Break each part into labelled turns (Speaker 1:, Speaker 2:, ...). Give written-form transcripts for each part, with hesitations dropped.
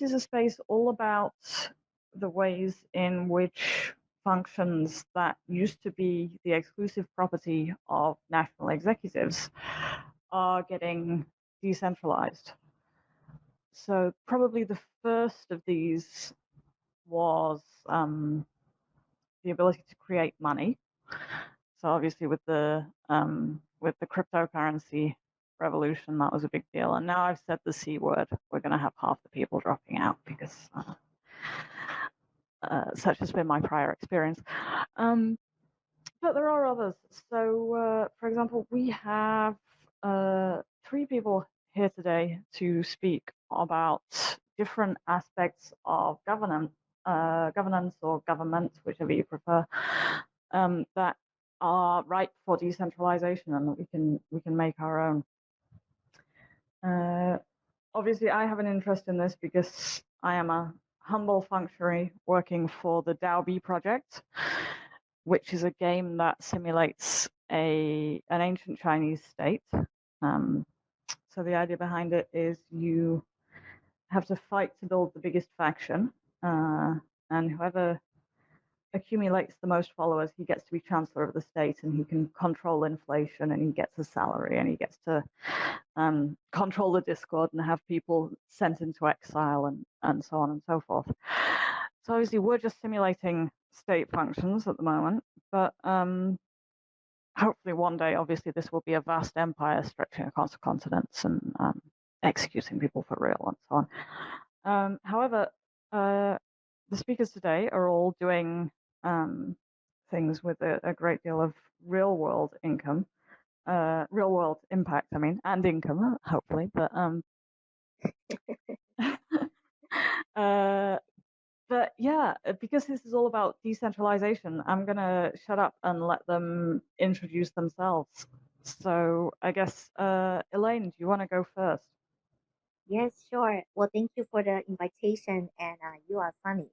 Speaker 1: is a space all about the ways in which functions that used to be the exclusive property of national executives are getting decentralized. So probably the first of these was the ability to create money. So obviously with the cryptocurrency revolution, that was a big deal. And now I've said the C word, we're going to have half the people dropping out because such has been my prior experience. But there are others. So, for example, we have 3 people here today to speak about different aspects of governance or government, whichever you prefer, that are ripe for decentralization and that we can make our own. Obviously, I have an interest in this because I am a humble functionary working for the Daobi project, which is a game that simulates an ancient Chinese state. So the idea behind it is you have to fight to build the biggest faction, and whoever accumulates the most followers, he gets to be chancellor of the state, and he can control inflation, and he gets a salary, and he gets to control the discord and have people sent into exile, and so on and so forth. So obviously, we're just simulating state functions at the moment, but hopefully one day, obviously, this will be a vast empire stretching across continents and executing people for real and so on. However, the speakers today are all doing things with a great deal of real world income, real world impact, I mean, and income, hopefully. But yeah, because this is all about decentralization, I'm going to shut up and let them introduce themselves. So I guess, Elaine, do you want to go first?
Speaker 2: Yes, sure. Well, thank you for the invitation, and you are funny.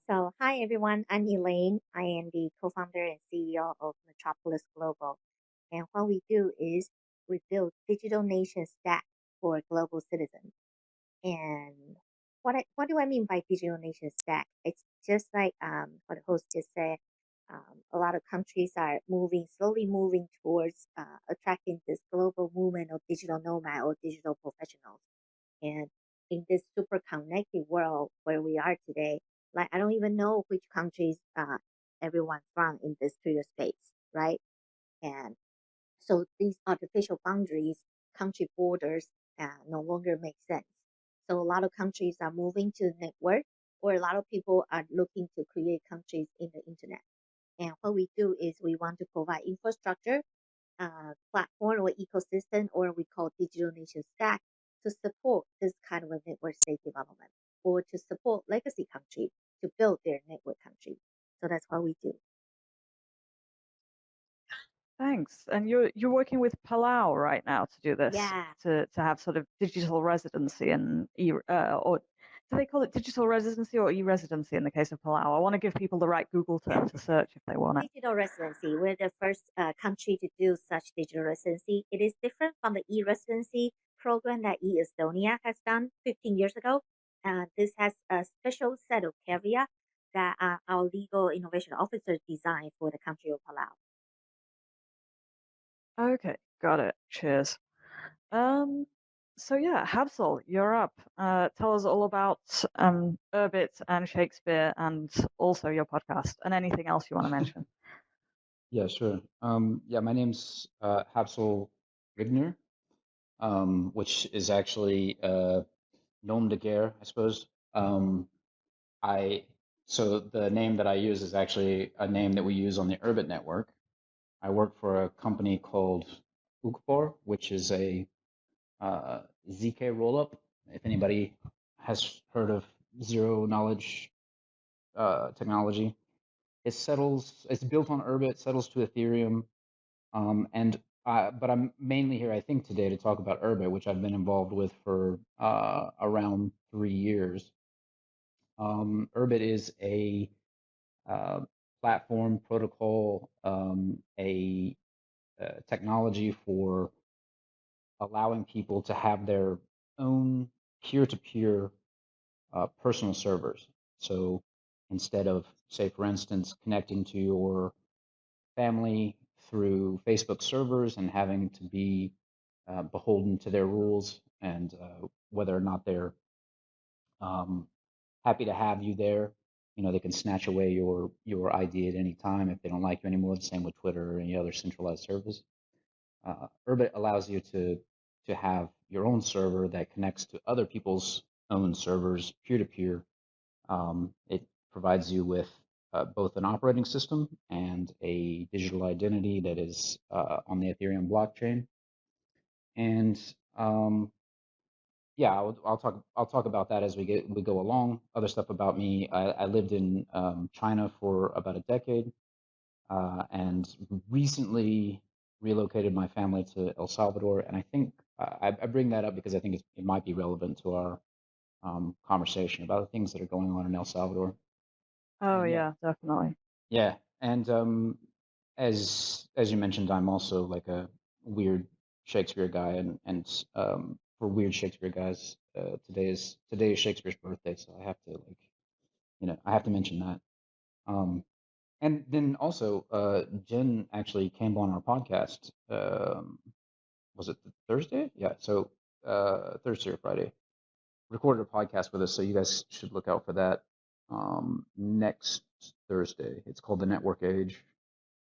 Speaker 2: So, hi everyone. I'm Elaine. I am the co-founder and CEO of Metropolis Global, and what we do is we build digital nation stack for global citizens. And what do I mean by digital nation stack? It's just like what the host just said. A lot of countries are slowly moving towards attracting this global movement of digital nomad or digital professionals. And in this super connected world where we are today, like I don't even know which countries everyone's from in this Twitter space, right? And so these artificial boundaries, country borders, no longer make sense. So a lot of countries are moving to network, or a lot of people are looking to create countries in the internet. And what we do is we want to provide infrastructure, platform or ecosystem, or we call digital nation stack, to support this kind of a network state development, or to support legacy country to build their network country. So that's what we do.
Speaker 1: Thanks. And you're working with Palau right now to do this,
Speaker 2: Yeah.
Speaker 1: to have sort of digital residency and or do they call it digital residency or e-residency in the case of Palau? I want to give people the right Google term to search if they want it.
Speaker 2: Digital residency. We're the first country to do such digital residency. It is different from the e-residency program that e-Estonia has done 15 years ago. This has a special set of caveat that our legal innovation officer designed for the country of Palau.
Speaker 1: Okay, got it. Cheers. So yeah, Habsel, you're up. Tell us all about Urbit and Shakespeare and also your podcast and anything else you want to mention.
Speaker 3: Yeah, sure. Yeah, my name's Habsel Rigner, which is actually nom de guerre, I suppose. I so the name that I use is actually a name that we use on the Urbit network. I work for a company called Ukpor, which is a ZK rollup. If anybody has heard of zero knowledge technology, it's built on Urbit, settles to Ethereum, but I'm mainly here, I think, today to talk about Urbit, which I've been involved with for around 3 years. Urbit is a platform protocol, a technology for allowing people to have their own peer-to-peer personal servers. So instead of, say, for instance, connecting to your family through Facebook servers and having to be beholden to their rules and whether or not they're um, happy to have you there. They can snatch away your ID at any time if they don't like you anymore. The same with Twitter or any other centralized service. Urbit allows you to have your own server that connects to other people's own servers peer to peer. It provides you with both an operating system and a digital identity that is on the Ethereum blockchain. And yeah, I'll talk about that as we go along. Other stuff about me: I lived in China for about a decade, and recently relocated my family to El Salvador. And I think I bring that up because I think it might be relevant to our conversation about the things that are going on in El Salvador.
Speaker 1: Oh
Speaker 3: And
Speaker 1: yeah, definitely.
Speaker 3: yeah, and as you mentioned, I'm also like a weird Shakespeare guy, and for weird Shakespeare guys, today is Shakespeare's birthday, so I have to I have to mention that. And then also, Jen actually came on our podcast. Was it Thursday? Yeah, so Thursday or Friday, recorded a podcast with us, so you guys should look out for that next Thursday. It's called The Network Age.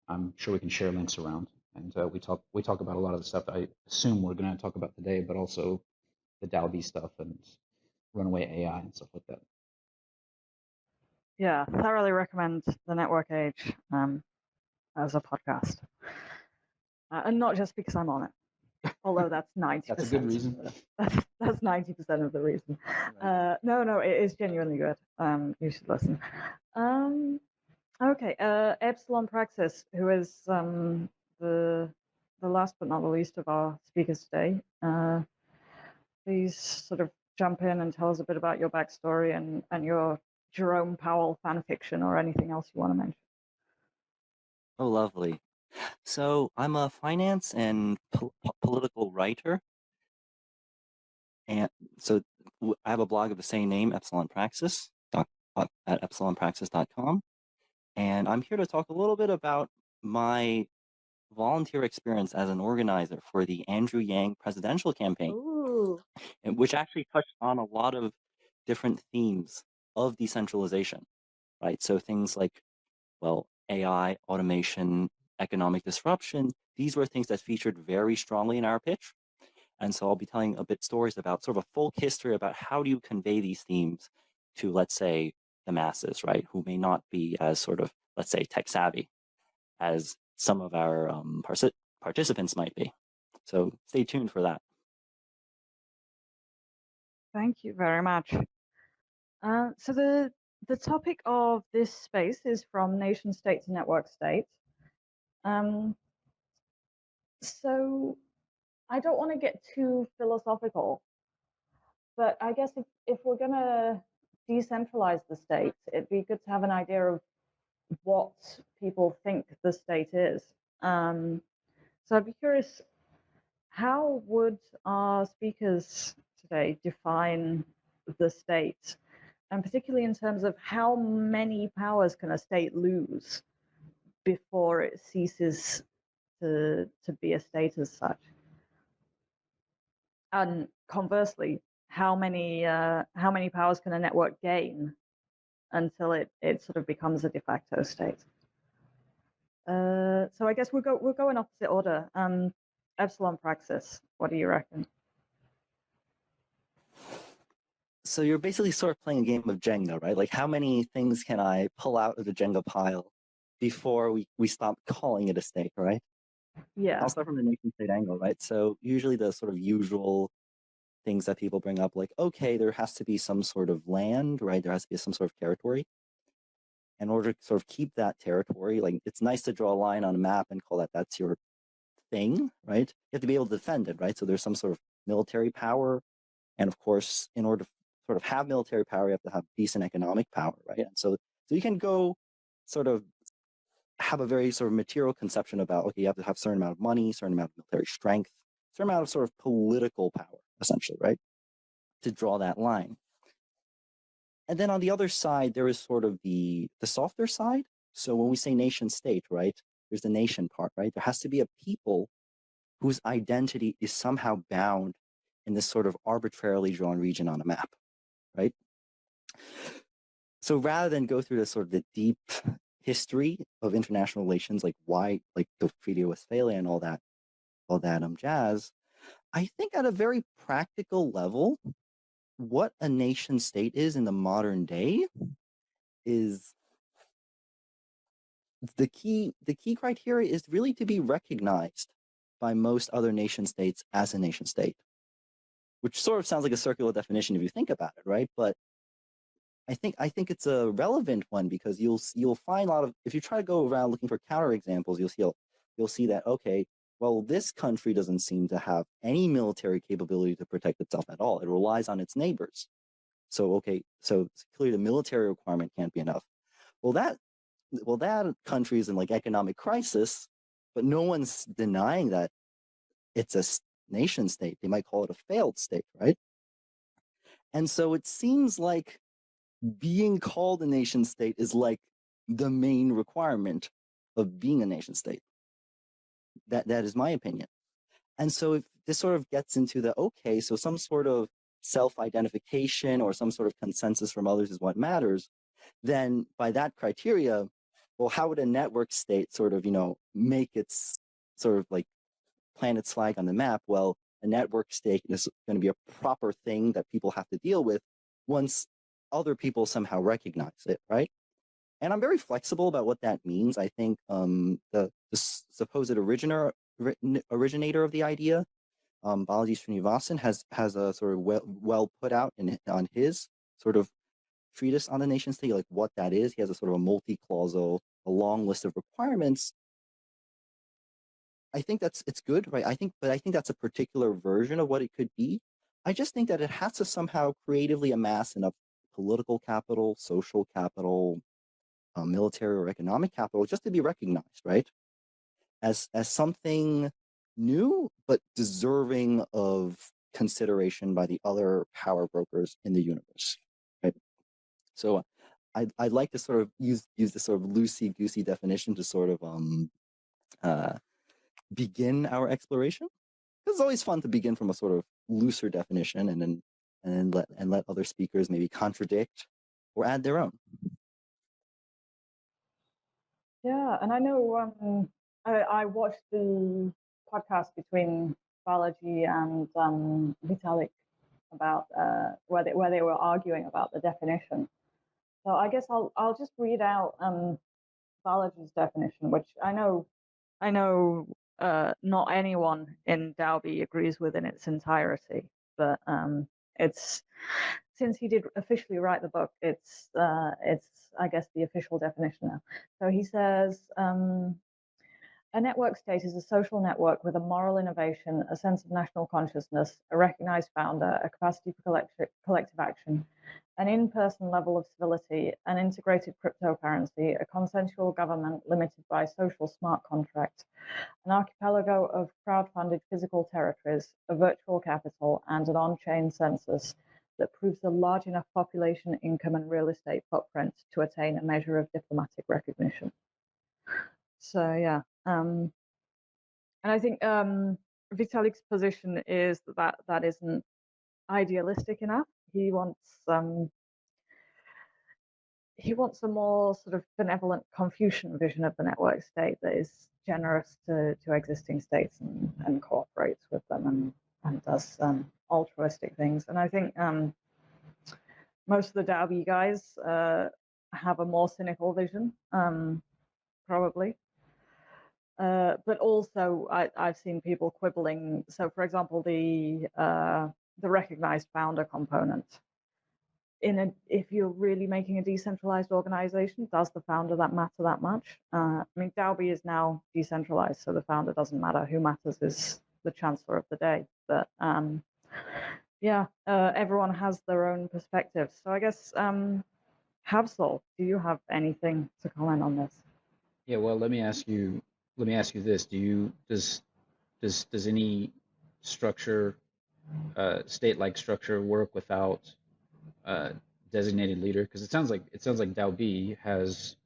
Speaker 3: I'm sure we can share links around, and we talk about a lot of the stuff that I assume we're going to talk about today, but also the DAO stuff and runaway AI and stuff like that.
Speaker 1: Yeah, thoroughly recommend The Network Age as a podcast. And not just because I'm on it, although that's 90%.
Speaker 3: That's a good reason.
Speaker 1: That's 90% of the reason. Right. No, it is genuinely good. You should listen. Okay, Epsilon Praxis, who is the last but not the least of our speakers today. Please sort of jump in and tell us a bit about your backstory and your Jerome Powell fan fiction or anything else you want to mention.
Speaker 4: Oh, lovely. So I'm a finance and political writer. And so I have a blog of the same name, Epsilon Praxis, at epsilonpraxis.com. And I'm here to talk a little bit about my volunteer experience as an organizer for the Andrew Yang presidential campaign, which actually touched on a lot of different themes of decentralization, right? So things like, well, AI, automation, economic disruption, these were things that featured very strongly in our pitch. And so I'll be telling a bit stories about sort of a folk history about how do you convey these themes to, let's say, the masses, right, who may not be as sort of, let's say, tech savvy as some of our participants might be. So stay tuned for that.
Speaker 1: Thank you very much. So the topic of this space is from nation state to network state. So I don't want to get too philosophical, but I guess if we're going to decentralize the state, it'd be good to have an idea of what people think the state is. So I'd be curious, how would our speakers today define the state? And particularly in terms of how many powers can a state lose before it ceases to be a state as such? And conversely, how many powers can a network gain until it sort of becomes a de facto state? So I guess we'll go in opposite order. Epsilon Praxis, what do you reckon?
Speaker 4: So you're basically sort of playing a game of Jenga, right? Like how many things can I pull out of the Jenga pile before we stop calling it a state, right?
Speaker 1: Yeah.
Speaker 4: I'll start from the nation state angle, right? So usually the sort of usual things that people bring up, like, okay, there has to be some sort of land, right? There has to be some sort of territory. In order to sort of keep that territory, like it's nice to draw a line on a map and call that's your thing, right? You have to be able to defend it, right? So there's some sort of military power. And of course, in order to sort of have military power, you have to have decent economic power, right? And so you can go sort of have a very sort of material conception about, okay, you have to have a certain amount of money, certain amount of military strength, certain amount of sort of political power, essentially, right? to draw that line. And then on the other side, there is sort of the softer side. So when we say nation state, right, there's the nation part, right? There has to be a people whose identity is somehow bound in this sort of arbitrarily drawn region on a map, right? So rather than go through the sort of the deep history of international relations, like why, like the Treaty of Westphalia and all that jazz, I think at a very practical level, what a nation state is in the modern day is the key criteria is really to be recognized by most other nation states as a nation state, which sort of sounds like a circular definition if you think about it, right? But I think it's a relevant one because you'll find a lot of, if you try to go around looking for counterexamples, you'll see that, okay, well, this country doesn't seem to have any military capability to protect itself at all. It relies on its neighbors. So, okay, so clearly the military requirement can't be enough. Well, that country is in like economic crisis, but no one's denying that it's a nation state. They might call it a failed state, right? And so it seems like being called a nation state is like the main requirement of being a nation state. That is my opinion. And so if this sort of gets into the, okay, so some sort of self-identification or some sort of consensus from others is what matters, then by that criteria, well, how would a network state sort of, make its sort of like plant its flag on the map? Well, a network state is going to be a proper thing that people have to deal with once other people somehow recognize it, right? And I'm very flexible about what that means. I think the supposed originator of the idea, Balaji Srinivasan, has a sort of well put out on his sort of treatise on the nation state, like what that is. He has a sort of a multi-clausal, a long list of requirements. I think it's good, right? I think that's a particular version of what it could be. I just think that it has to somehow creatively amass enough political capital, social capital, military or economic capital just to be recognized, right? As something new, but deserving of consideration by the other power brokers in the universe, right? So I'd like to sort of use this sort of loosey-goosey definition to sort of begin our exploration. It's always fun to begin from a sort of looser definition and then let other speakers maybe contradict or add their own.
Speaker 1: Yeah, and I know I watched the podcast between Balaji and Vitalik about where they were arguing about the definition. So I guess I'll just read out Balaji's definition, which I know not anyone in Dalby agrees with in its entirety, but it's, since he did officially write the book, it's I guess the official definition now. So he says, a network state is a social network with a moral innovation, a sense of national consciousness, a recognized founder, a capacity for collective action, an in-person level of civility, an integrated cryptocurrency, a consensual government limited by social smart contract, an archipelago of crowd-funded physical territories, a virtual capital, and an on-chain census that proves a large enough population, income, and real estate footprint to attain a measure of diplomatic recognition. So yeah, and I think Vitalik's position is that isn't idealistic enough. He wants a more sort of benevolent Confucian vision of the network state that is generous to existing states and cooperates with them and does altruistic things. And I think most of the Dalby guys have a more cynical vision, probably. But also, I've seen people quibbling. So, for example, the recognized founder component. If you're really making a decentralized organization, does the founder matter that much? I mean, Dalby is now decentralized, so the founder doesn't matter. Who matters is the chancellor of the day. But yeah, everyone has their own perspectives. So I guess, Habsal, do you have anything to comment on this?
Speaker 3: Yeah, well, let me ask you this: does any structure state-like structure work without designated leader? Because it sounds like Dao Bi has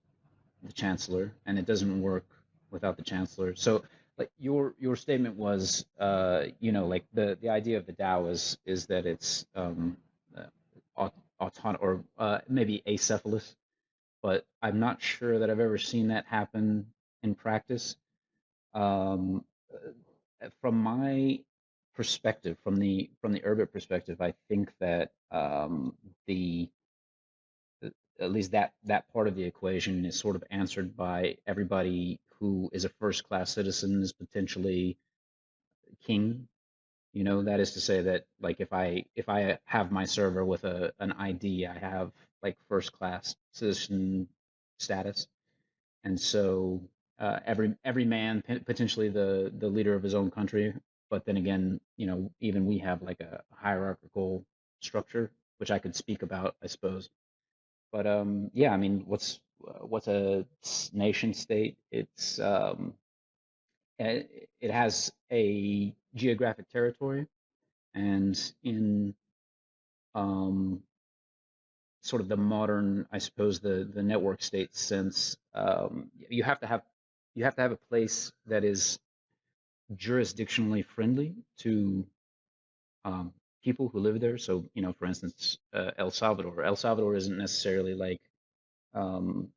Speaker 3: the chancellor, and it doesn't work without the chancellor. So, like your statement was, like the idea of the Dao is that it's autonomous or maybe acephalous, but I'm not sure that I've ever seen that happen in practice. From my perspective, from the Urbit perspective, I think that the at least that part of the equation is sort of answered by everybody who is a first class citizen is potentially king. That is to say that, like, if I have my server with an ID, I have like first class citizen status. And so every man potentially the leader of his own country. But then again, even we have like a hierarchical structure, which I could speak about, I suppose. But yeah, I mean, what's a nation state? It has a geographic territory, and in um, sort of the modern, I suppose, the network state sense, you have to have a place that is jurisdictionally friendly to um, people who live there. So, for instance, El Salvador. El Salvador isn't necessarily like um,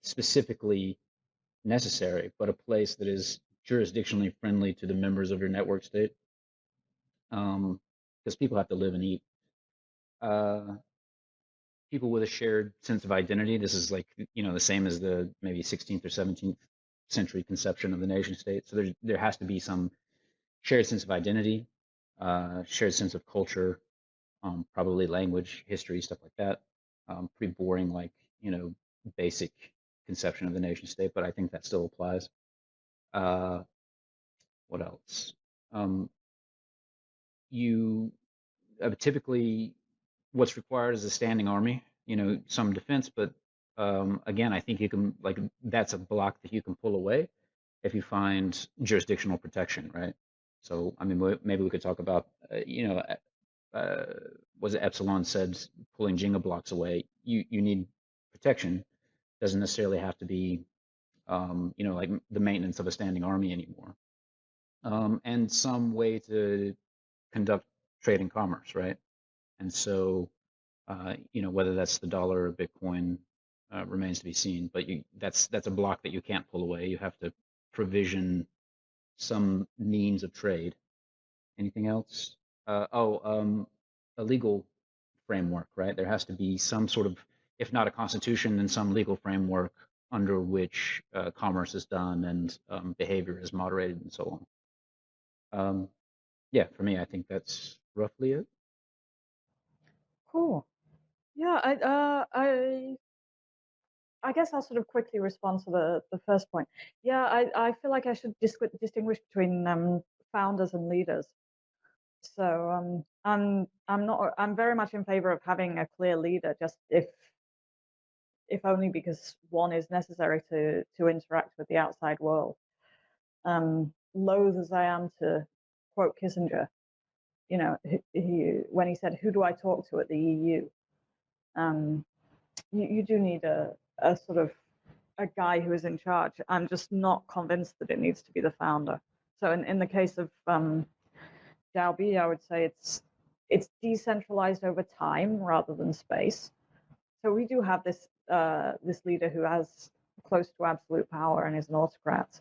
Speaker 3: specifically necessary, but a place that is jurisdictionally friendly to the members of your network state, because people have to live and eat. Uh, People with a shared sense of identity. This is like the same as the maybe 16th or 17th century conception of the nation state. So there has to be some shared sense of identity, shared sense of culture, probably language, history, stuff like that. Pretty boring, like basic conception of the nation state, but I think that still applies. Uh, what else? Um, you typically what's required is a standing army, some defense, but again, I think you can, like, that's a block that you can pull away if you find jurisdictional protection, right? So, I mean, maybe we could talk about, was it Epsilon said pulling Jenga blocks away? You need protection. Doesn't necessarily have to be, like the maintenance of a standing army anymore, and some way to conduct trade and commerce, right? And so, whether that's the dollar or Bitcoin remains to be seen. But that's a block that you can't pull away. You have to provision some means of trade. Anything else? A legal framework, right? There has to be some sort of, if not a constitution, then some legal framework under which commerce is done and behavior is moderated and so on. Yeah, for me, I think that's roughly it.
Speaker 1: Cool. Yeah, I guess I'll sort of quickly respond to the first point. Yeah, I feel like I should distinguish between founders and leaders. So I'm very much in favor of having a clear leader, just if only because one is necessary to interact with the outside world. Loath as I am to quote Kissinger, when he said, "Who do I talk to at the EU?" You do need a sort of a guy who is in charge. I'm just not convinced that it needs to be the founder. So in the case of Dao Bi, I would say it's decentralized over time rather than space. So we do have this leader who has close to absolute power and is an autocrat,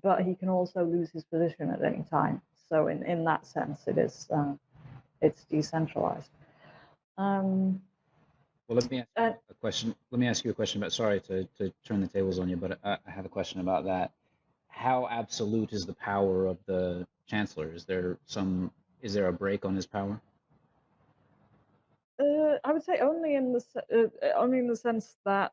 Speaker 1: but he can also lose his position at any time. So in that sense, it's decentralized.
Speaker 3: Well, let me ask you a question. Let me ask you a question about. Sorry to turn the tables on you, but I have a question about that. How absolute is the power of the chancellor? Is there a break on his power?
Speaker 1: I would say only in the sense that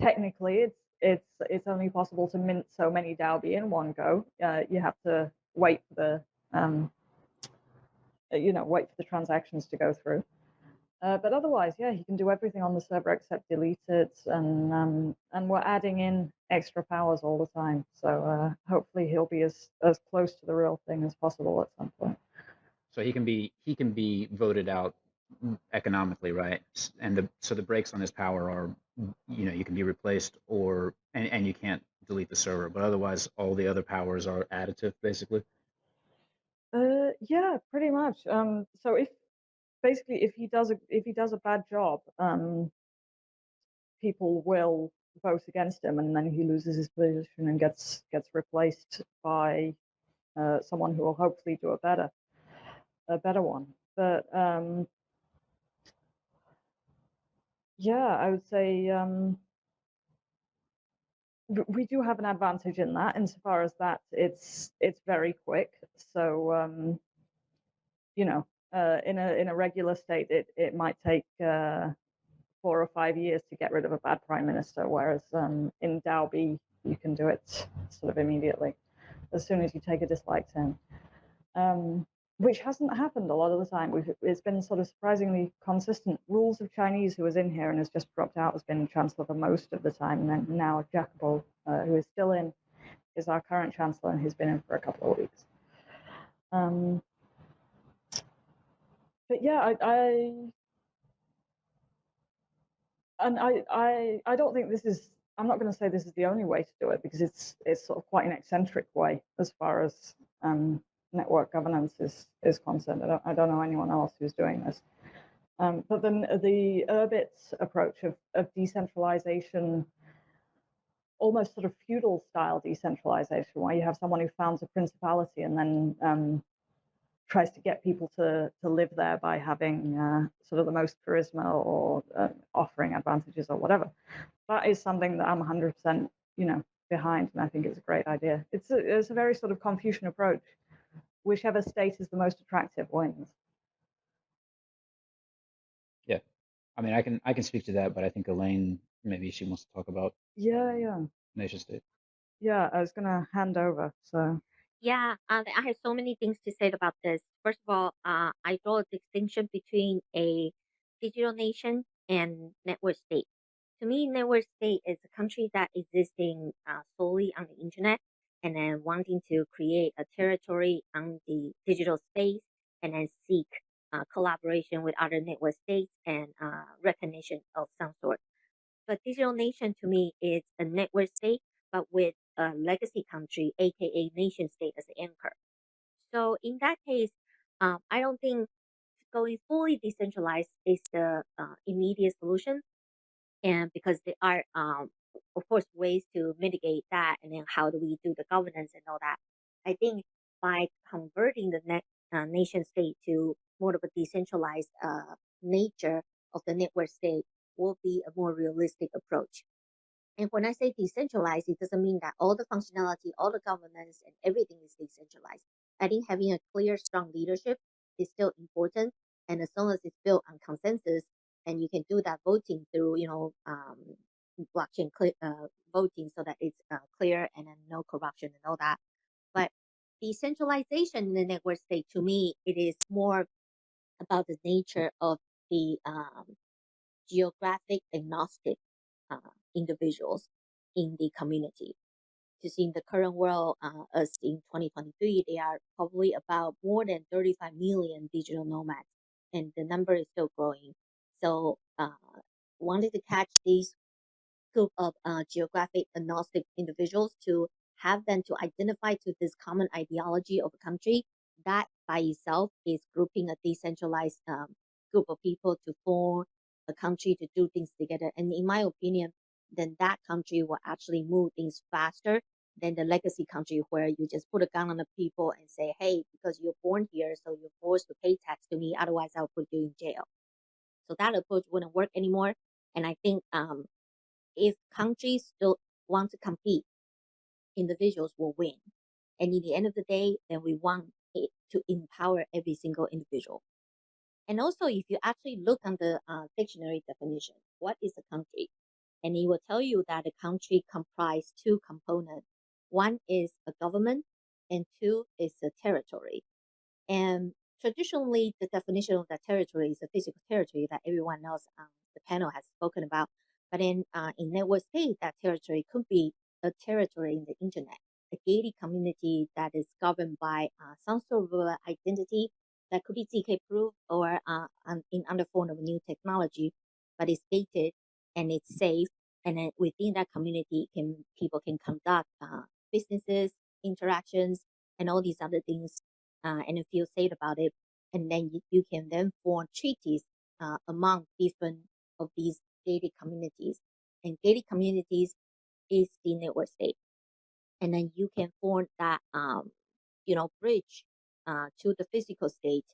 Speaker 1: technically it's only possible to mint so many Dao Bi in one go. You have to wait for the wait for the transactions to go through. But otherwise, yeah, he can do everything on the server except delete it, and we're adding in extra powers all the time. So hopefully he'll be as close to the real thing as possible at some point.
Speaker 3: So he can be voted out economically, right? And so the brakes on his power are, you can be replaced and you can't delete the server, but otherwise all the other powers are additive, basically.
Speaker 1: Yeah, pretty much. So if he does a bad job, people will vote against him, and then he loses his position and gets replaced by someone who will hopefully do a better one. But yeah, I would say we do have an advantage in that, insofar as that it's very quick. So in a regular state, it might take 4 or 5 years to get rid of a bad prime minister, whereas in Dalby you can do it sort of immediately, as soon as you take a dislike to him. Which hasn't happened a lot of the time. It's been sort of surprisingly consistent. Rules of Chinese, who was in here and has just dropped out, has been chancellor for most of the time. And then now Jacobo, who is still in, is our current chancellor, and he's been in for a couple of weeks. But yeah, I don't think this is. I'm not going to say this is the only way to do it, because it's sort of quite an eccentric way as far as network governance is concerned. I don't know anyone else who's doing this. But then the Urbit approach of decentralization, almost sort of feudal style decentralization, where you have someone who founds a principality and then tries to get people to live there by having sort of the most charisma or offering advantages or whatever. That is something that I'm 100%, behind, and I think it's a great idea. It's a very sort of Confucian approach. Whichever state is the most attractive wins.
Speaker 3: Yeah, I mean, I can speak to that, but I think Elaine, maybe she wants to talk about
Speaker 1: Yeah.
Speaker 3: nation state.
Speaker 1: Yeah, I was gonna hand over. So
Speaker 2: Yeah, I have so many things to say about this. First of all, I draw a distinction between a digital nation and network state. To me, network state is a country that existing solely on the internet and then wanting to create a territory on the digital space and then seek collaboration with other network states and recognition of some sort. But digital nation to me is a network state, but with a legacy country, aka nation state, as the anchor. So in that case, I don't think going fully decentralized is the immediate solution, and because there are, of course, ways to mitigate that, and then how do we do the governance and all that. I think by converting the nation state to more of a decentralized nature of the network state will be a more realistic approach. And when I say decentralized, it doesn't mean that all the functionality, all the governance, and everything is decentralized. I think having a clear, strong leadership is still important. And as long as it's built on consensus, and you can do that voting through, blockchain voting, so that it's clear and then no corruption and all that. But decentralization in the network state, to me, it is more about the nature of the geographic agnostic individuals in the community. Because in the current world, as in 2023, there are probably about more than 35 million digital nomads, and the number is still growing. So, wanted to catch these group of geographic agnostic individuals, to have them to identify to this common ideology of a country, that by itself is grouping a decentralized group of people to form a country to do things together. And in my opinion, then that country will actually move things faster than the legacy country, where you just put a gun on the people and say, hey, because you're born here, so you're forced to pay tax to me, otherwise I'll put you in jail. So that approach wouldn't work anymore. And I think if countries still want to compete, individuals will win. And in the end of the day, then we want it to empower every single individual. And also, if you actually look on the dictionary definition, what is a country? And it will tell you that a country comprises two components. One is a government, and two is a territory. And traditionally, the definition of that territory is a physical territory that everyone else on the panel has spoken about. But in network state, that territory could be a territory in the internet, a gated community that is governed by some sort of identity that could be ZK proof or in under form of new technology, but it's gated and it's safe. And then within that community, people can conduct businesses, interactions, and all these other things, and feel safe about it. And then you can then form treaties among different of these gated communities. And gated communities is the network state. And then you can form that bridge to the physical state,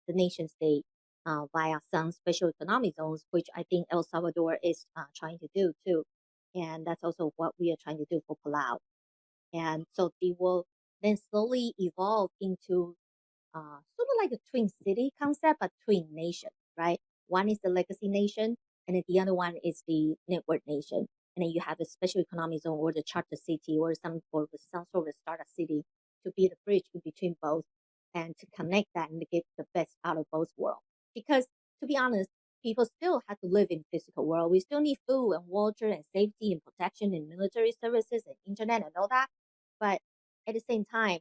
Speaker 2: the nation state, via some special economic zones, which I think El Salvador is trying to do too. And that's also what we are trying to do for Palau. And so they will then slowly evolve into sort of like a twin city concept, but twin nation, right? One is the legacy nation, and then the other one is the network nation. And then you have a special economic zone or the charter city or some sort of startup city to be the bridge in between both and to connect that and to get the best out of both worlds. Because to be honest, people still have to live in physical world. We still need food and water and safety and protection and military services and internet and all that. But at the same time,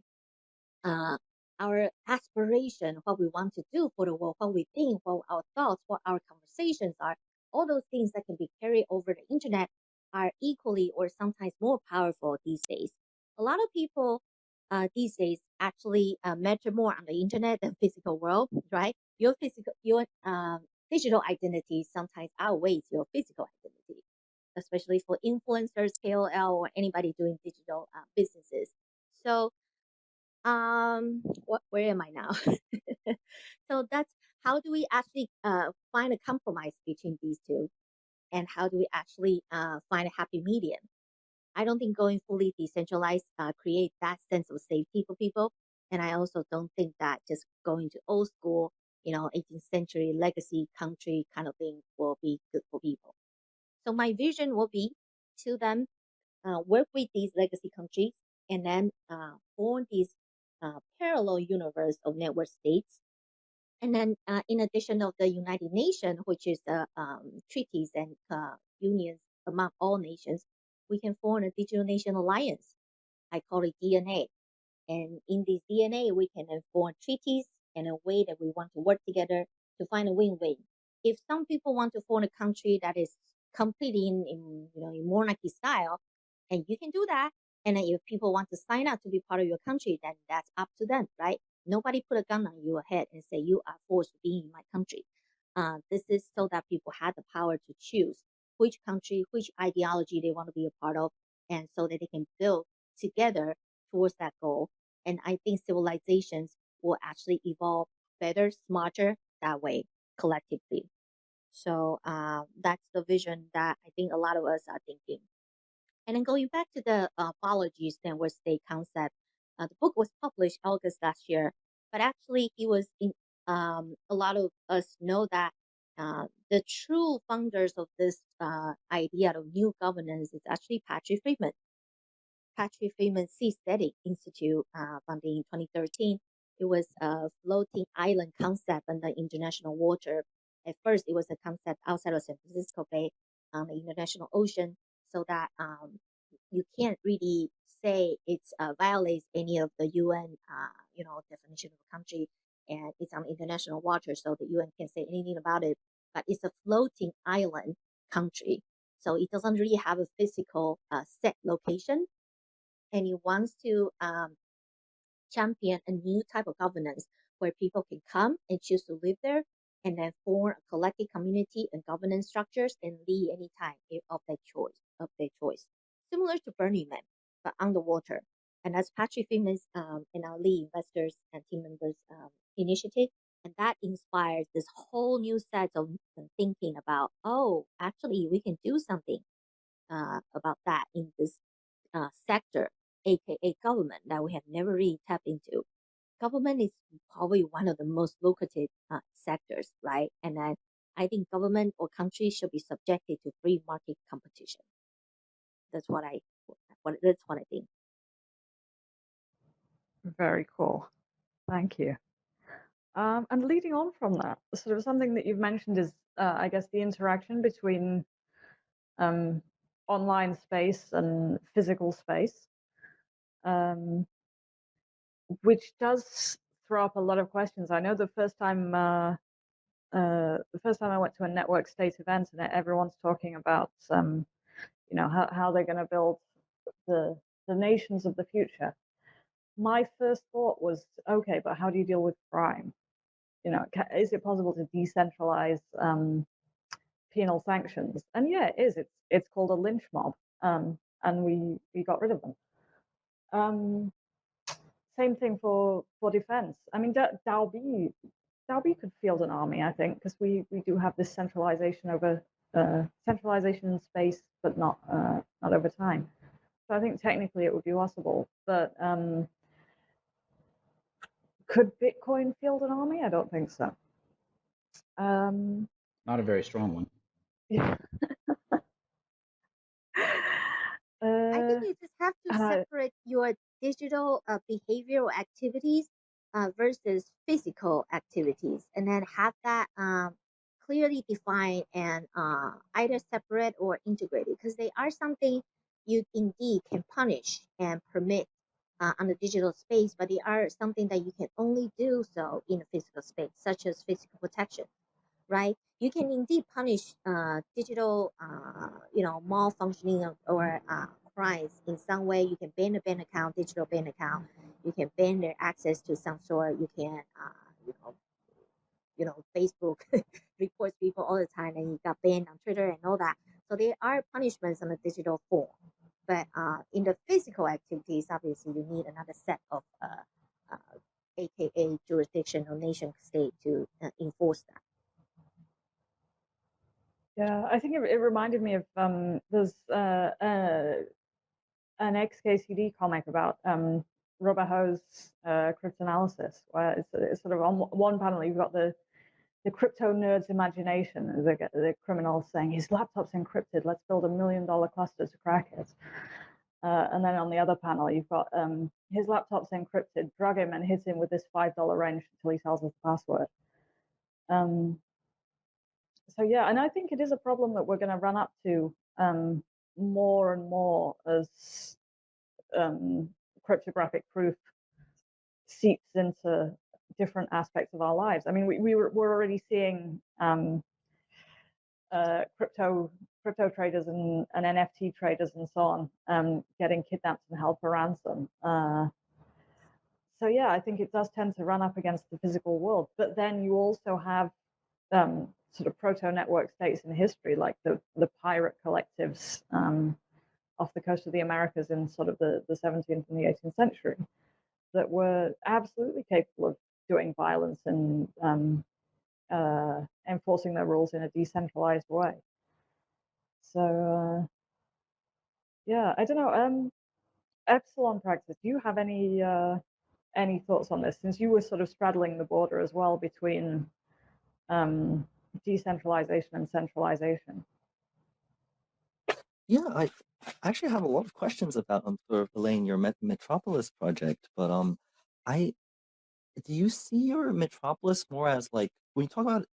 Speaker 2: our aspiration, what we want to do for the world, what we think, what our thoughts, what our conversations are, all those things that can be carried over the internet are equally or sometimes more powerful these days. A lot of people these days actually matter more on the internet than physical world, right? Your digital identity sometimes outweighs your physical identity, especially for influencers, KOL, or anybody doing digital businesses. So where am I now? So that's how do we actually find a compromise between these two, and how do we actually find a happy medium? I don't think going fully decentralized create that sense of safety for people, and I also don't think that just going to old school, 18th century legacy country kind of thing will be good for people. So my vision will be to them work with these legacy countries and then form these parallel universe of network states. And then in addition of the United Nations, which is the treaties and unions among all nations, we can form a Digital Nation Alliance. I call it DNA. And in this DNA, we can then form treaties in a way that we want to work together to find a win-win. If some people want to form a country that is completely in monarchy style, and you can do that. And then if people want to sign up to be part of your country, then that's up to them, right? Nobody put a gun on your head and say you are forced to be in my country. This is so that people have the power to choose which country, which ideology they want to be a part of, and so that they can build together towards that goal. And I think civilizations will actually evolve better, smarter that way collectively. So that's the vision that I think a lot of us are thinking. And then going back to the apologies network state concept, the book was published August last year, but actually he was in. A lot of us know that the true founders of this idea of new governance is actually Patrick Friedman. Patrick Freeman Seasteading Institute, founded in 2013. It was a floating island concept in the international water. At first, it was a concept outside of San Francisco Bay on the international ocean, so that you can't really say it violates any of the UN, definition of a country, and it's on international water, so the UN can't say anything about it. But it's a floating island country, so it doesn't really have a physical set location, and it wants to champion a new type of governance where people can come and choose to live there and then form a collective community and governance structures and leave anytime of their choice. Similar to Burning Man, but underwater. And that's Patrick Freeman's and our lead investors and team members initiative. And that inspires this whole new set of thinking about, actually, we can do something about that in this sector, aka government, that we have never really tapped into. Government is probably one of the most lucrative sectors, right? And then I think government or countries should be subjected to free market competition. That's what I think.
Speaker 1: Very cool. Thank you. And leading on from that, sort of something that you've mentioned is, I guess, the interaction between online space and physical space, which does throw up a lot of questions. I know the first time I went to a network state event, and everyone's talking about, how they're going to build the nations of the future. My first thought was, okay, but how do you deal with crime? Is it possible to decentralize penal sanctions? And yeah, it is. It's called a lynch mob, and we got rid of them. Same thing for defense. I mean, Dalby could field an army, I think, because we do have this centralization in space, but not over time. So I think technically it would be possible, but could Bitcoin field an army? I don't think so.
Speaker 3: Not a very strong one.
Speaker 1: Yeah.
Speaker 2: I think you just have to separate your digital behavioral activities versus physical activities, and then have that clearly defined and either separate or integrated, because they are something you indeed can punish and permit on the digital space, but they are something that you can only do so in the physical space, such as physical protection, right? You can indeed punish digital, malfunctioning or crimes in some way. You can ban a bank account, digital bank account. You can ban their access to some sort. You can, Facebook reports people all the time, and you got banned on Twitter and all that. So there are punishments on the digital form, but in the physical activities, obviously, you need another set of AKA jurisdiction or nation state to enforce that.
Speaker 1: Yeah, I think it reminded me of there's an XKCD comic about Robert Ho's cryptanalysis, where it's sort of on one panel you've got the crypto nerd's imagination, the criminal saying his laptop's encrypted, let's build $1 million cluster to crack it. And then on the other panel you've got his laptop's encrypted, drug him and hit him with this $5 wrench until he tells us the password. So yeah, and I think it is a problem that we're going to run up to more and more as cryptographic proof seeps into different aspects of our lives. I mean, we're already seeing crypto traders and NFT traders and so on getting kidnapped and held for ransom. So yeah, I think it does tend to run up against the physical world. But then you also have sort of proto-network states in history, like the pirate collectives off the coast of the Americas in sort of the 17th and the 18th century, that were absolutely capable of doing violence and enforcing their rules in a decentralized way. So yeah, I don't know. Epsilon Praxis, do you have any thoughts on this? Since you were sort of straddling the border as well between decentralization and centralization.
Speaker 4: Yeah, I actually have a lot of questions about sort of Elaine, your Metropolis project, but do you see your Metropolis more as like, when you talk about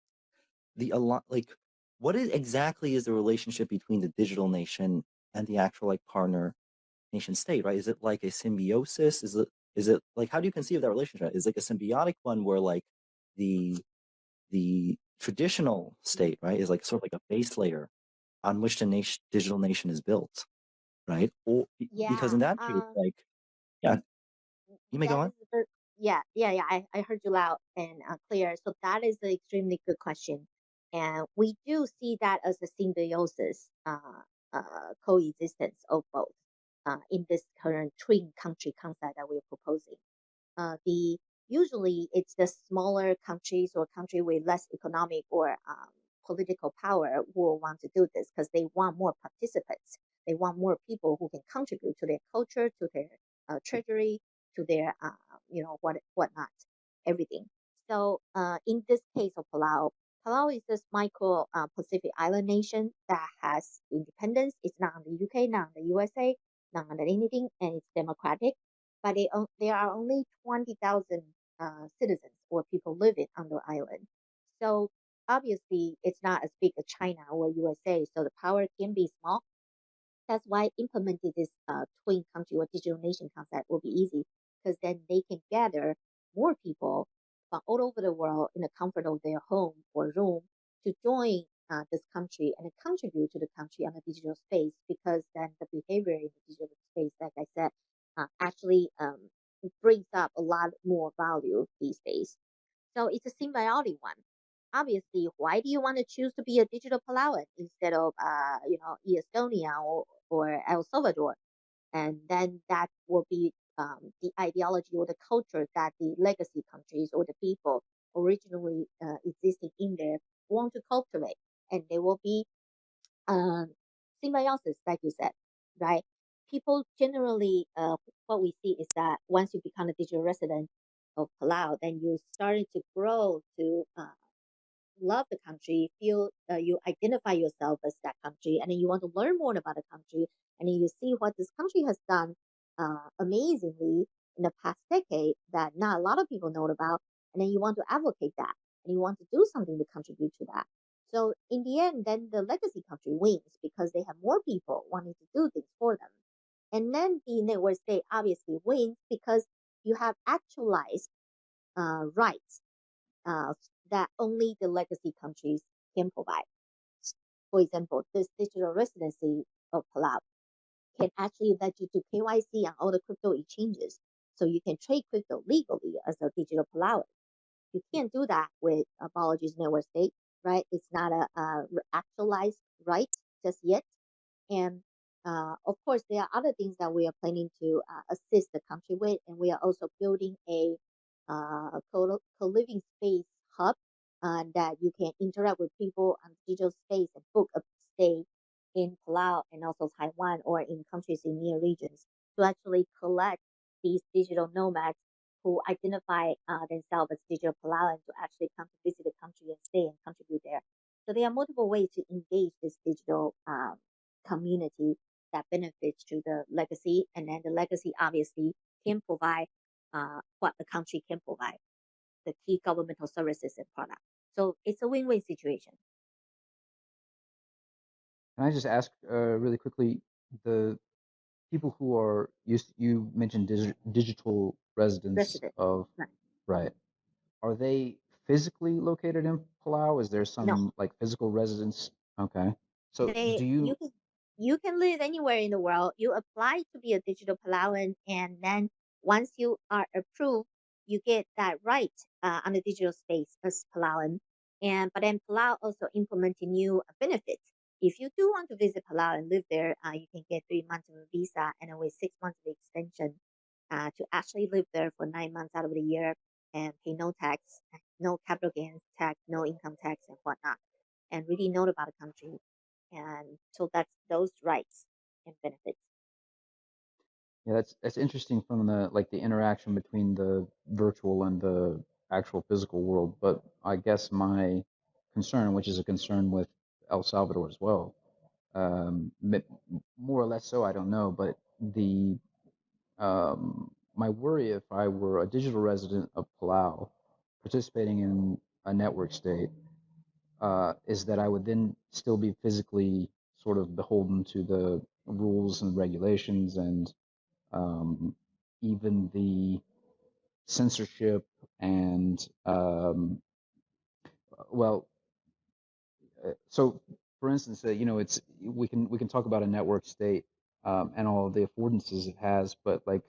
Speaker 4: what exactly is the relationship between the digital nation and the actual like partner nation state, right? Is it like a symbiosis? Is it like, how do you conceive that relationship? Is it like a symbiotic one where like the traditional state, right, is like sort of like a base layer on which the digital nation is built, right? Or because in that case, like, yeah, you may go on.
Speaker 2: Yeah. I heard you loud and clear. So that is an extremely good question, and we do see that as a symbiosis, coexistence of both in this current twin country concept that we're proposing. Usually it's the smaller countries or country with less economic or political power who will want to do this, because they want more participants. They want more people who can contribute to their culture, to their treasury, to their whatnot, everything. So in this case of Palau is this micro Pacific island nation that has independence. It's not on the UK, not on the USA, not on anything, and it's democratic. But there are only 20,000 citizens or people living on the island. So obviously, it's not as big as China or USA, so the power can be small. That's why implementing this twin country or digital nation concept will be easy because then they can gather more people from all over the world in the comfort of their home or room to join this country and contribute to the country on the digital space because then the behavior in the digital space, like I said, actually brings up a lot more value these days. So it's a symbiotic one. Obviously, why do you want to choose to be a digital Palawan instead of, Estonia or El Salvador? And then that will be the ideology or the culture that the legacy countries or the people originally existing in there want to cultivate. And there will be um, symbiosis, like you said, right? People generally, what we see is that once you become a digital resident of Palau, then you started to grow to love the country, feel you identify yourself as that country, and then you want to learn more about the country, and then you see what this country has done amazingly in the past decade that not a lot of people know about, and then you want to advocate that, and you want to do something to contribute to that. So in the end, then the legacy country wins because they have more people wanting to do things for them. And then the network state obviously wins because you have actualized rights uh, that only the legacy countries can provide. For example, this digital residency of Palau can actually let you do KYC on all the crypto exchanges. So you can trade crypto legally as a digital Palawan. You can't do that with Apologies Network State, right? It's not a actualized right just yet. And of course, there are other things that we are planning to assist the country with, and we are also building a co-living space hub that you can interact with people on digital space and book a stay in Palau and also Taiwan or in countries in near regions to actually collect these digital nomads who identify themselves as digital Palauan to actually come to visit the country and stay and contribute there. So there are multiple ways to engage this digital community that benefits to the legacy, and then the legacy obviously can provide what the country can provide, the key governmental services and products. So it's a win-win situation.
Speaker 3: Can I just ask really quickly, the people who are you mentioned digital residents
Speaker 2: Resident,
Speaker 3: of,
Speaker 2: right?
Speaker 3: right? Are they physically located in Palau? Is there
Speaker 2: No,
Speaker 3: some like physical residence? Okay. So
Speaker 2: they
Speaker 3: do
Speaker 2: you can live anywhere in the world. You apply to be a digital Palauan, and then once you are approved, you get that right on the digital space as Palauan. And but then Palau also implementing new benefits. If you do want to visit Palau and live there, you can get 3 months of a visa and then with 6 months of extension to actually live there for 9 months out of the year and pay no tax, no capital gains tax, no income tax, and whatnot, and really know about the country. And so that's those rights and benefits.
Speaker 3: Yeah, that's interesting from the like the interaction between the virtual and the actual physical world. But I guess my concern, which is a concern with El Salvador as well, more or less so, I don't know, but the my worry if I were a digital resident of Palau participating in a network state is that I would then still be physically sort of beholden to the rules and regulations and even the censorship and well, so for instance, it's we can talk about a network state and all of the affordances it has, but like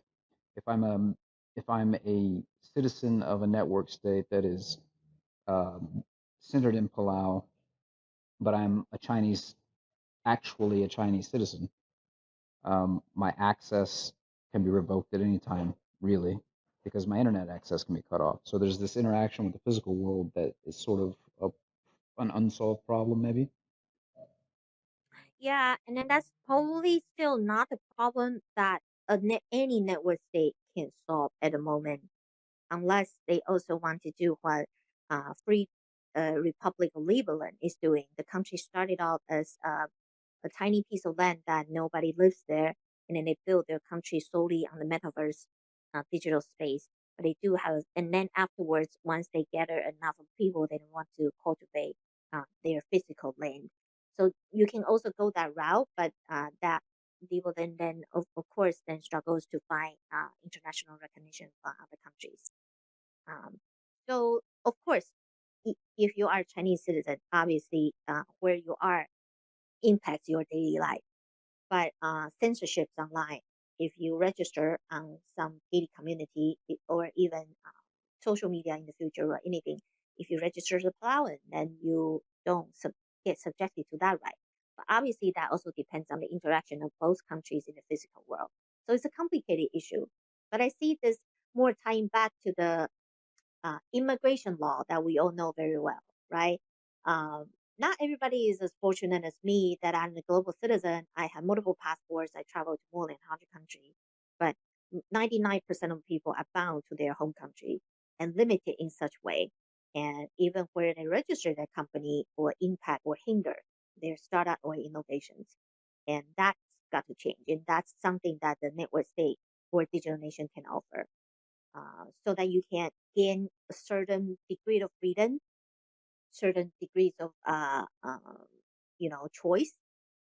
Speaker 3: if I'm a if I'm a citizen of a network state that is centered in Palau, but I'm actually a Chinese citizen, my access can be revoked at any time, really, because my internet access can be cut off. So there's this interaction with the physical world that is sort of an unsolved problem, maybe.
Speaker 2: Yeah, and then that's probably still not the problem that any network state can solve at the moment, unless they also want to do what Free Republic of Lebanon is doing. The country started out as a tiny piece of land that nobody lives there, and then they built their country solely on the metaverse digital space. but they do have, and then afterwards, once they gather enough of people, they want to cultivate their physical land. So you can also go that route, but that people then of course then struggles to find international recognition from other countries. So of course, if you are a Chinese citizen, obviously where you are impacts your daily life. But censorships online, if you register on some gated community or even social media in the future or anything, if you register as a Palawan, then you don't get subjected to that right. But obviously, that also depends on the interaction of both countries in the physical world. So it's a complicated issue. But I see this more tying back to the immigration law that we all know very well, right? Um, Not everybody is as fortunate as me that I'm a global citizen. I have multiple passports. I travel to more than 100 countries. But 99% of people are bound to their home country and limited in such way. And even where they register their company or impact or hinder their startup or innovations. And that's got to change. And that's something that the network state or digital nation can offer. So that you can gain a certain degree of freedom, certain degrees of choice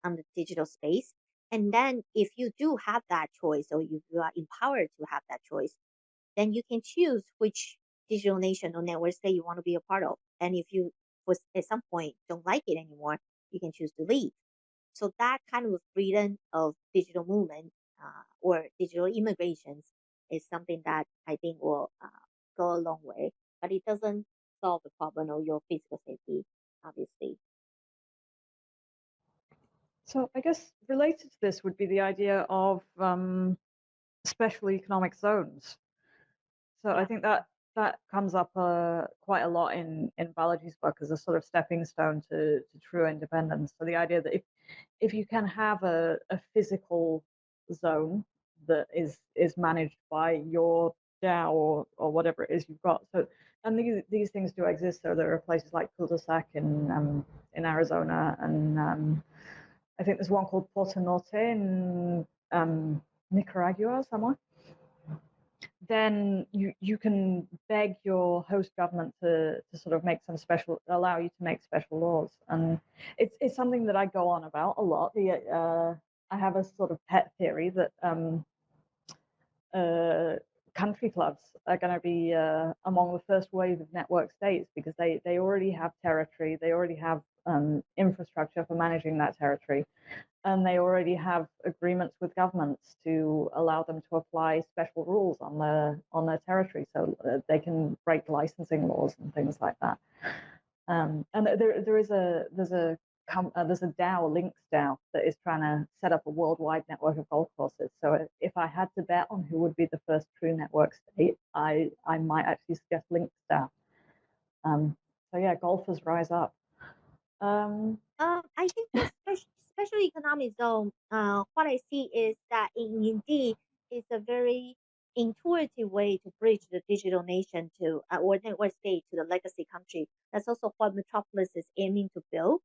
Speaker 2: on the digital space. And then if you do have that choice, or if you are empowered to have that choice, then you can choose which digital nation or network state you want to be a part of. And if you at some point don't like it anymore, you can choose to leave. So that kind of freedom of digital movement or digital immigrations is something that I think will go a long way, but it doesn't solve the problem of your physical safety, obviously.
Speaker 1: So I guess related to this would be the idea of special economic zones. So I
Speaker 2: Yeah.
Speaker 1: think that comes up quite a lot in Balaji's book as a sort of stepping stone to true independence. So the idea that if you can have a physical zone that is managed by your DAO or whatever it is you've got. So and these things do exist. So there are places like Cul-de-sac in Arizona, and I think there's one called Puerto Norte in Nicaragua somewhere. Then you can beg your host government to sort of make allow you to make special laws, and it's something that I go on about a lot. I have a sort of pet theory that country clubs are going to be among the first wave of network states because they already have territory, they already have infrastructure for managing that territory, and they already have agreements with governments to allow them to apply special rules on their territory, so they can break licensing laws and things like that. And there's a DAO, Links DAO, that is trying to set up a worldwide network of golf courses. So if I had to bet on who would be the first true network state, I might actually suggest Links DAO. So yeah, golfers rise up.
Speaker 2: I think the special economic zone, what I see is that indeed is a very intuitive way to bridge the digital nation to or network state to the legacy country. That's also what Metropolis is aiming to build.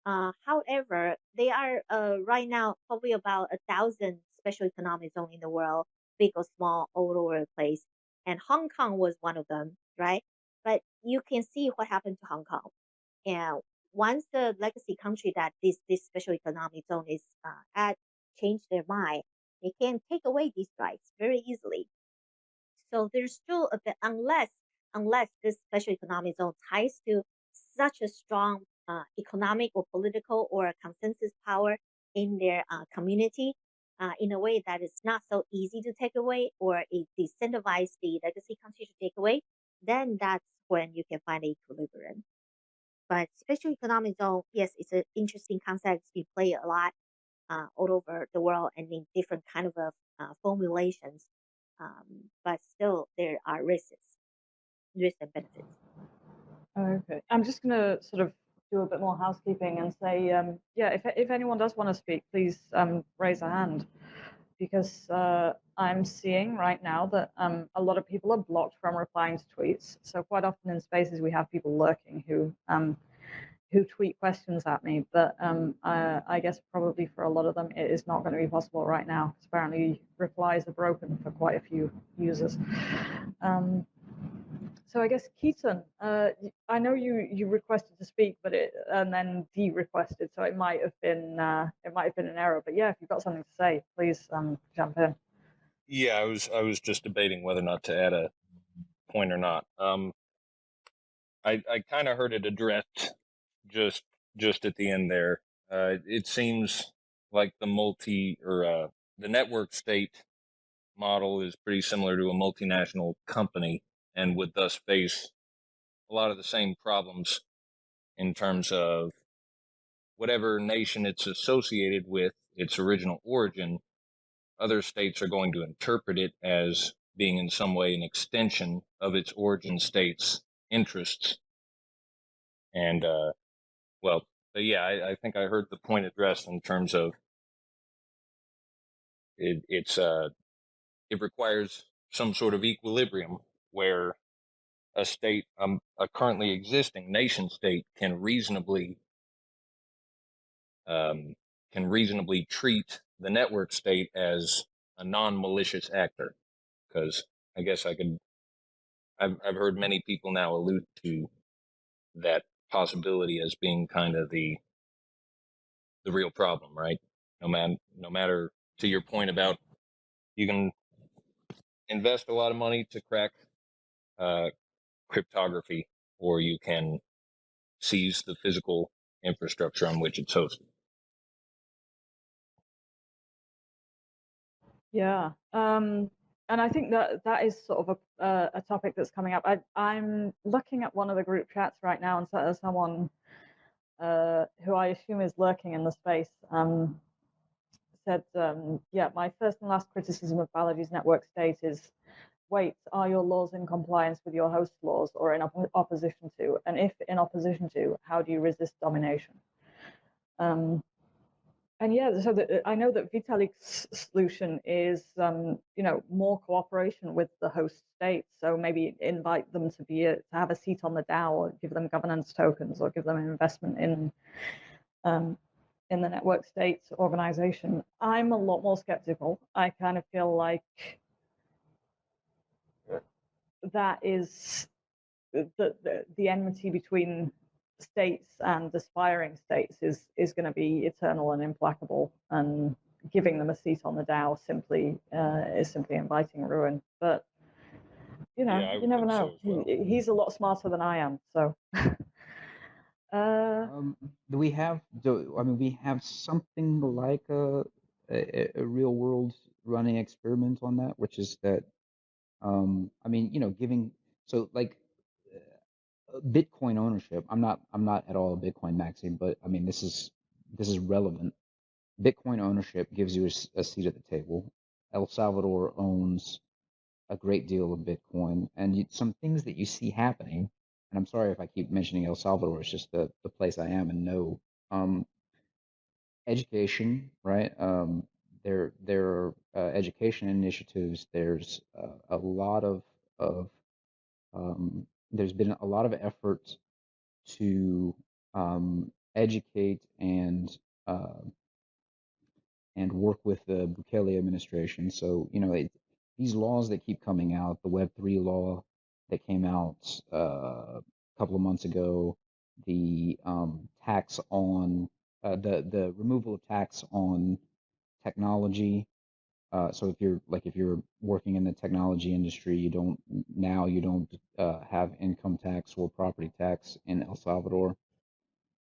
Speaker 2: However, they are right now probably about 1,000 special economic zones in the world, big or small, all over the place. And Hong Kong was one of them, right? But you can see what happened to Hong Kong. And once the legacy country that this special economic zone is at change their mind, they can take away these rights very easily. So there's still a bit unless this special economic zone ties to such a strong economic or political or consensus power in their community in a way that is not so easy to take away, or it decentralizes the legacy country to take away, then that's when you can find an equilibrium. But special economic zone, yes, it's an interesting concept. It's been played a lot all over the world and in different kind of formulations. But still, there are risks and benefits.
Speaker 1: Okay, I'm just going to sort of do a bit more housekeeping and say, yeah, if anyone does want to speak, please raise a hand, because I'm seeing right now that a lot of people are blocked from replying to tweets. So quite often in spaces we have people lurking who who tweet questions at me, but I guess probably for a lot of them it is not going to be possible right now, because apparently replies are broken for quite a few users. So I guess Keaton, I know you requested to speak, but and then de-requested, so it might have been an error. But yeah, if you've got something to say, please jump in.
Speaker 5: Yeah, I was just debating whether or not to add a point or not. I kind of heard it addressed just at the end there. It seems like the network state model is pretty similar to a multinational company and would thus face a lot of the same problems in terms of whatever nation it's associated with, its original origin. Other states are going to interpret it as being in some way an extension of its origin state's interests. And, well, but yeah, I think I heard the point addressed in terms of it requires some sort of equilibrium where a state, a currently existing nation state, can reasonably treat the network state as a non-malicious actor. Because I guess I've heard many people now allude to that possibility as being kind of the real problem, right? No matter to your point about you can invest a lot of money to crack cryptography, or you can seize the physical infrastructure on which it's hosted.
Speaker 1: Yeah, and I think that is sort of a topic that's coming up. I'm looking at one of the group chats right now, and so someone who I assume is lurking in the space said, yeah, my first and last criticism of Balaji's network state is, wait, are your laws in compliance with your host laws or in opposition to? And if in opposition to, how do you resist domination? And yeah, so I know that Vitalik's solution is, more cooperation with the host states. So maybe invite them to have a seat on the DAO, or give them governance tokens, or give them an investment in the network state organization. I'm a lot more skeptical. I kind of feel like that is the enmity between states and aspiring states is going to be eternal and implacable, and giving them a seat on the DAO is simply inviting ruin. But you never know. Well. He's a lot smarter than I am, so.
Speaker 3: We have something like a real world running experiment on that, which is that giving Bitcoin ownership. I'm not at all a Bitcoin maxi, but I mean this is relevant. Bitcoin ownership gives you a seat at the table. El Salvador owns a great deal of Bitcoin, and some things that you see happening. And I'm sorry if I keep mentioning El Salvador. It's just the place I am and know. Education, right? There are education initiatives. There's a lot of there's been a lot of effort to educate and work with the Bukele administration. So these laws that keep coming out, the Web3 law that came out a couple of months ago, the tax on the removal of tax on technology. So if you're working in the technology industry, you don't have income tax or property tax in El Salvador.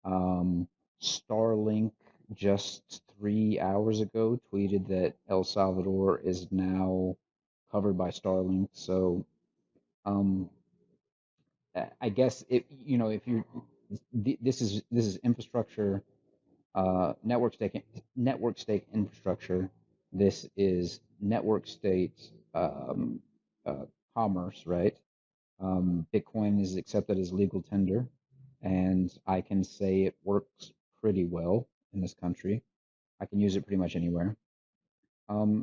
Speaker 3: Starlink just 3 hours ago tweeted that El Salvador is now covered by Starlink. So I guess if you this is infrastructure, network state infrastructure. This is network state commerce, right? Bitcoin is accepted as legal tender, and I can say it works pretty well in this country. I can use it pretty much anywhere.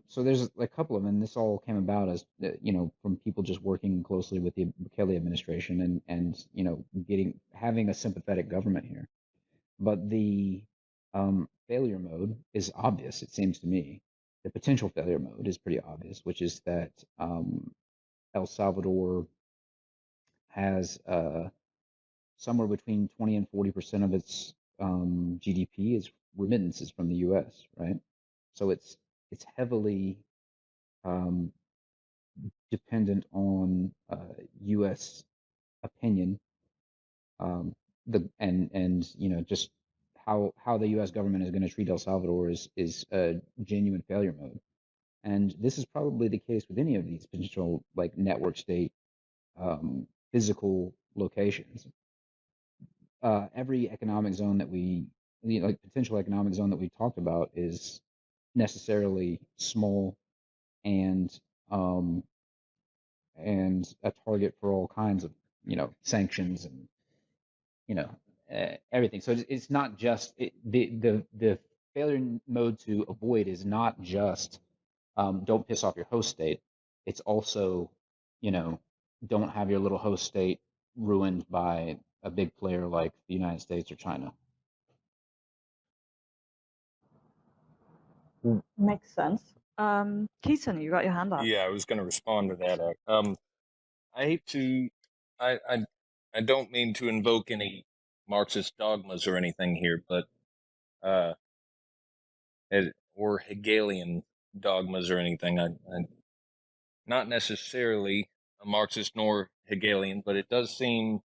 Speaker 3: So there's a couple of them, and this all came about as from people just working closely with the Bukele administration and having a sympathetic government here. But the failure mode is obvious, it seems to me. The potential failure mode is pretty obvious, which is that El Salvador has somewhere between 20 and 40% of its GDP is remittances from the U.S., right? So it's heavily um, dependent on U.S. opinion, and just how the U.S. government is going to treat El Salvador is a genuine failure mode, and this is probably the case with any of these potential like network state physical locations. Every economic zone that like potential economic zone that we talked about is necessarily small and um, and a target for all kinds of sanctions and everything. So it's not just the failure mode to avoid is not just don't piss off your host state. It's also don't have your little host state ruined by a big player like the United States or China.
Speaker 1: Makes sense. Keaton, you got your hand up.
Speaker 5: Yeah, I was going to respond to that. I hate to, I don't mean to invoke any Marxist dogmas or anything here, but or Hegelian dogmas or anything. I'm not necessarily a Marxist nor Hegelian, but it does seem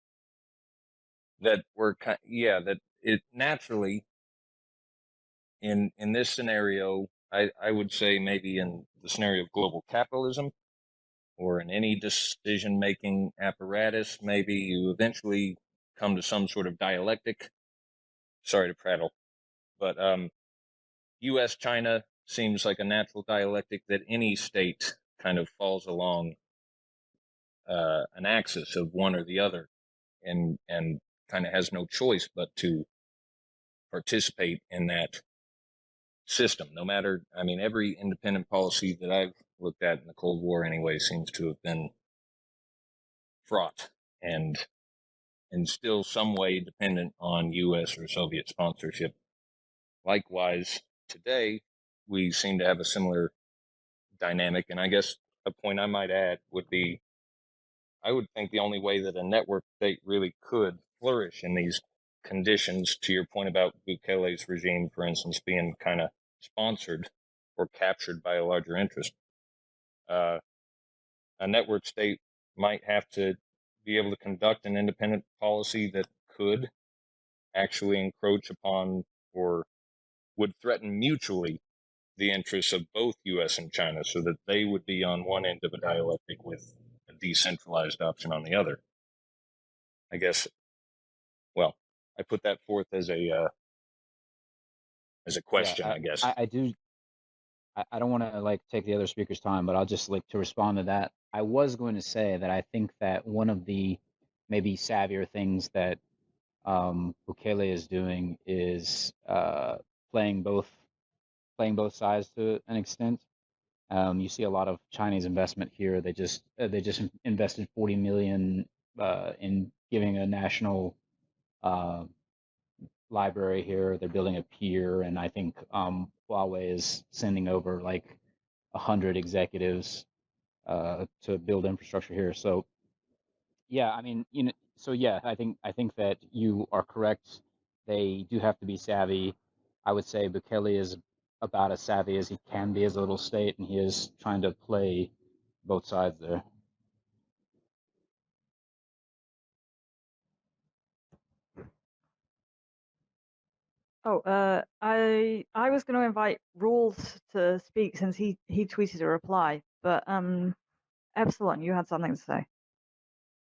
Speaker 5: that that it naturally in this scenario, I would say maybe in the scenario of global capitalism or in any decision-making apparatus, maybe you eventually come to some sort of dialectic. Sorry to prattle, but U.S.-China seems like a natural dialectic that any state kind of falls along an axis of one or the other, and kind of has no choice but to participate in that system. No matter, I mean, every independent policy that I've looked at in the Cold War anyway seems to have been fraught and still some way dependent on U.S. or Soviet sponsorship. Likewise, today, we seem to have a similar dynamic. And I guess a point I might add would be, I would think the only way that a network state really could flourish in these conditions, to your point about Bukele's regime, for instance, being kind of sponsored or captured by a larger interest, a network state might have to be able to conduct an independent policy that could actually encroach upon or would threaten mutually the interests of both U.S. and China, so that they would be on one end of a dialectic with a decentralized option on the other. I guess, well, I put that forth as a question,
Speaker 3: Yeah,
Speaker 5: I guess.
Speaker 3: I do. I don't want to like take the other speaker's time, but I'll just like to respond to that. I was going to say that I think that one of the maybe savvier things that Bukele is doing is playing both sides to an extent. You see a lot of Chinese investment here. They just invested 40 million in giving a national uh, library here. They're building a pier, and I think Huawei is sending over like 100 executives to build infrastructure here. So yeah, I mean, so yeah, I think that you are correct. They do have to be savvy. I would say Bukele is about as savvy as he can be as a little state, and he is trying to play both sides there.
Speaker 1: Oh, I was going to invite Rules to speak since he tweeted a reply, but Epsilon, you had something to say.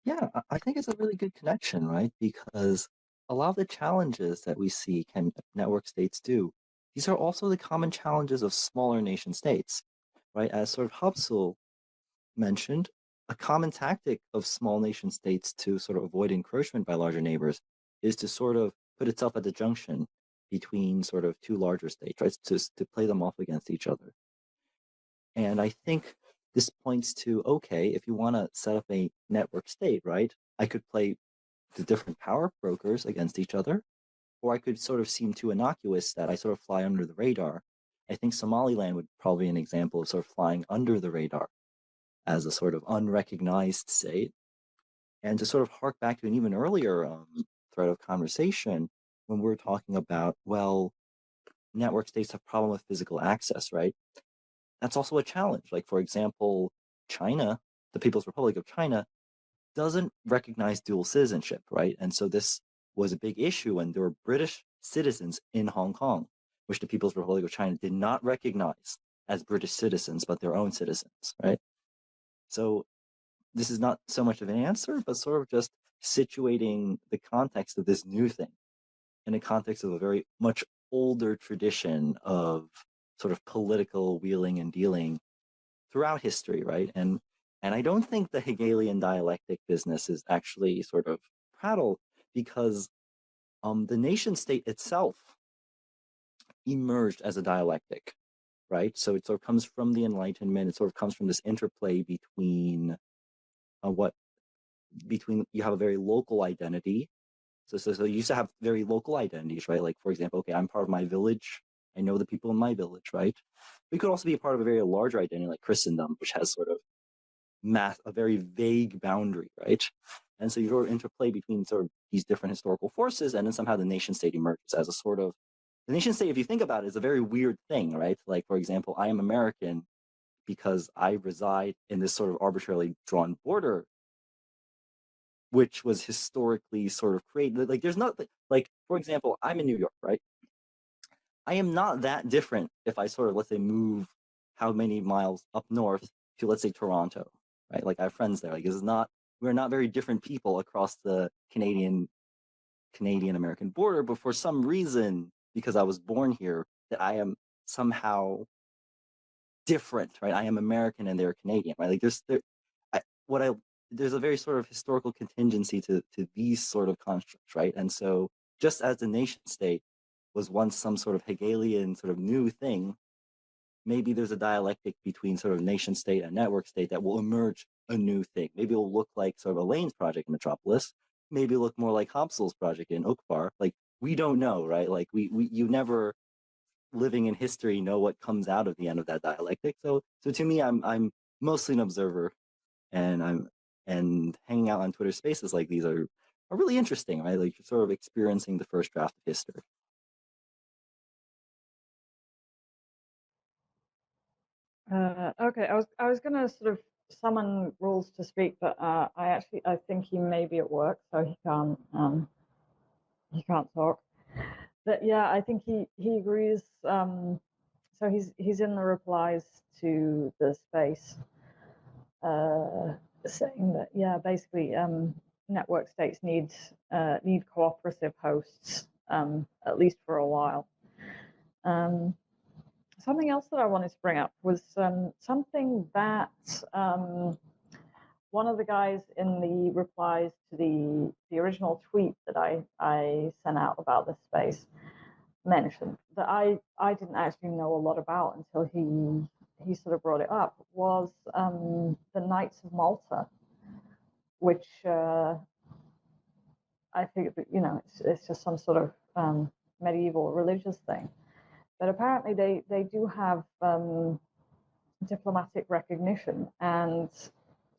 Speaker 4: Yeah, I think it's a really good connection, right? Because a lot of the challenges that we see can network states do, these are also the common challenges of smaller nation states, right? As sort of Hubsul mentioned, a common tactic of small nation states to sort of avoid encroachment by larger neighbors is to sort of put itself at the junction between sort of two larger states, right? To play them off against each other. And I think this points to, okay, if you want to set up a network state, right, I could play the different power brokers against each other, or I could sort of seem too innocuous that I sort of fly under the radar. I think Somaliland would probably be an example of sort of flying under the radar as a sort of unrecognized state. And to sort of hark back to an even earlier thread of conversation, when we're talking about, well, network states have problem with physical access, right? That's also a challenge. Like, for example, China, the People's Republic of China, doesn't recognize dual citizenship, right? And so this was a big issue when there were British citizens in Hong Kong, which the People's Republic of China did not recognize as British citizens, but their own citizens, right? So this is not so much of an answer, but sort of just situating the context of this new thing in a context of a very much older tradition of sort of political wheeling and dealing throughout history, right? And I don't think the Hegelian dialectic business is actually sort of prattle, because the nation state itself emerged as a dialectic, right? So it sort of comes from the Enlightenment. It sort of comes from this interplay between you have a very local identity. So you used to have very local identities, right? Like, for example, okay, I'm part of my village. I know the people in my village, right? We could also be a part of a very larger identity like Christendom, which has sort of a very vague boundary, right? And so you sort of interplay between sort of these different historical forces, and then somehow the nation state emerges as a sort of, the nation state, if you think about it, is a very weird thing, right? Like, for example, I am American because I reside in this sort of arbitrarily drawn border, which was historically sort of created. Like, there's not, like, for example, I'm in New York, right? I am not that different if I sort of, let's say, move how many miles up north to, let's say, Toronto, right? Like, I have friends there. Like, we're not very different people across the Canadian-American border, but for some reason, because I was born here, that I am somehow different, right? I am American and they're Canadian, right? Like, there's a very sort of historical contingency to these sort of constructs, right? And so just as the nation state was once some sort of Hegelian sort of new thing, maybe there's a dialectic between sort of nation state and network state that will emerge a new thing. Maybe it'll look like sort of Elaine's project in Metropolis. Maybe it'll look more like Hopsel's project in Oakbar. Like, we don't know, right? Like, you never, living in history, know what comes out of the end of that dialectic. So to me, I'm mostly an observer, and hanging out on Twitter Spaces like these are really interesting, right? Like, you're sort of experiencing the first draft of history.
Speaker 1: Okay, I was gonna sort of summon Rules to speak, but I think he may be at work, so he can't talk. But yeah, I think he agrees. So he's in the replies to the space, saying that, yeah, basically network states need cooperative hosts, at least for a while. Something else that I wanted to bring up was something that one of the guys in the replies to the original tweet that I sent out about this space mentioned, that I didn't actually know a lot about until he sort of brought it up, was the Knights of Malta, which I think, it's just some sort of medieval religious thing. But apparently they do have diplomatic recognition and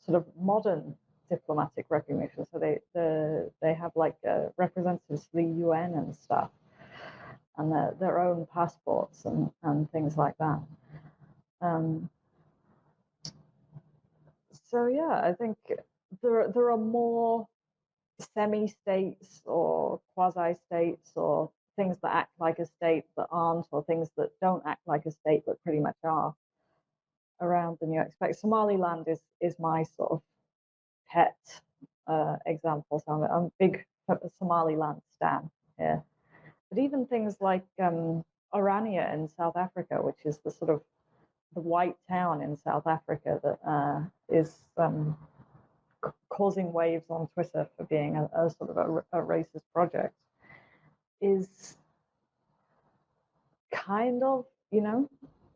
Speaker 1: sort of modern diplomatic recognition. So they have like representatives to the UN and stuff, and their own passports and things like that. So yeah, I think there are more semi-states or quasi-states, or things that act like a state but aren't, or things that don't act like a state but pretty much are, around than you expect. Somaliland is my sort of pet example. So I'm a big Somaliland stan here. But even things like Orania in South Africa, which is the sort of the white town in South Africa that is causing waves on Twitter for being a sort of a racist project, is kind of,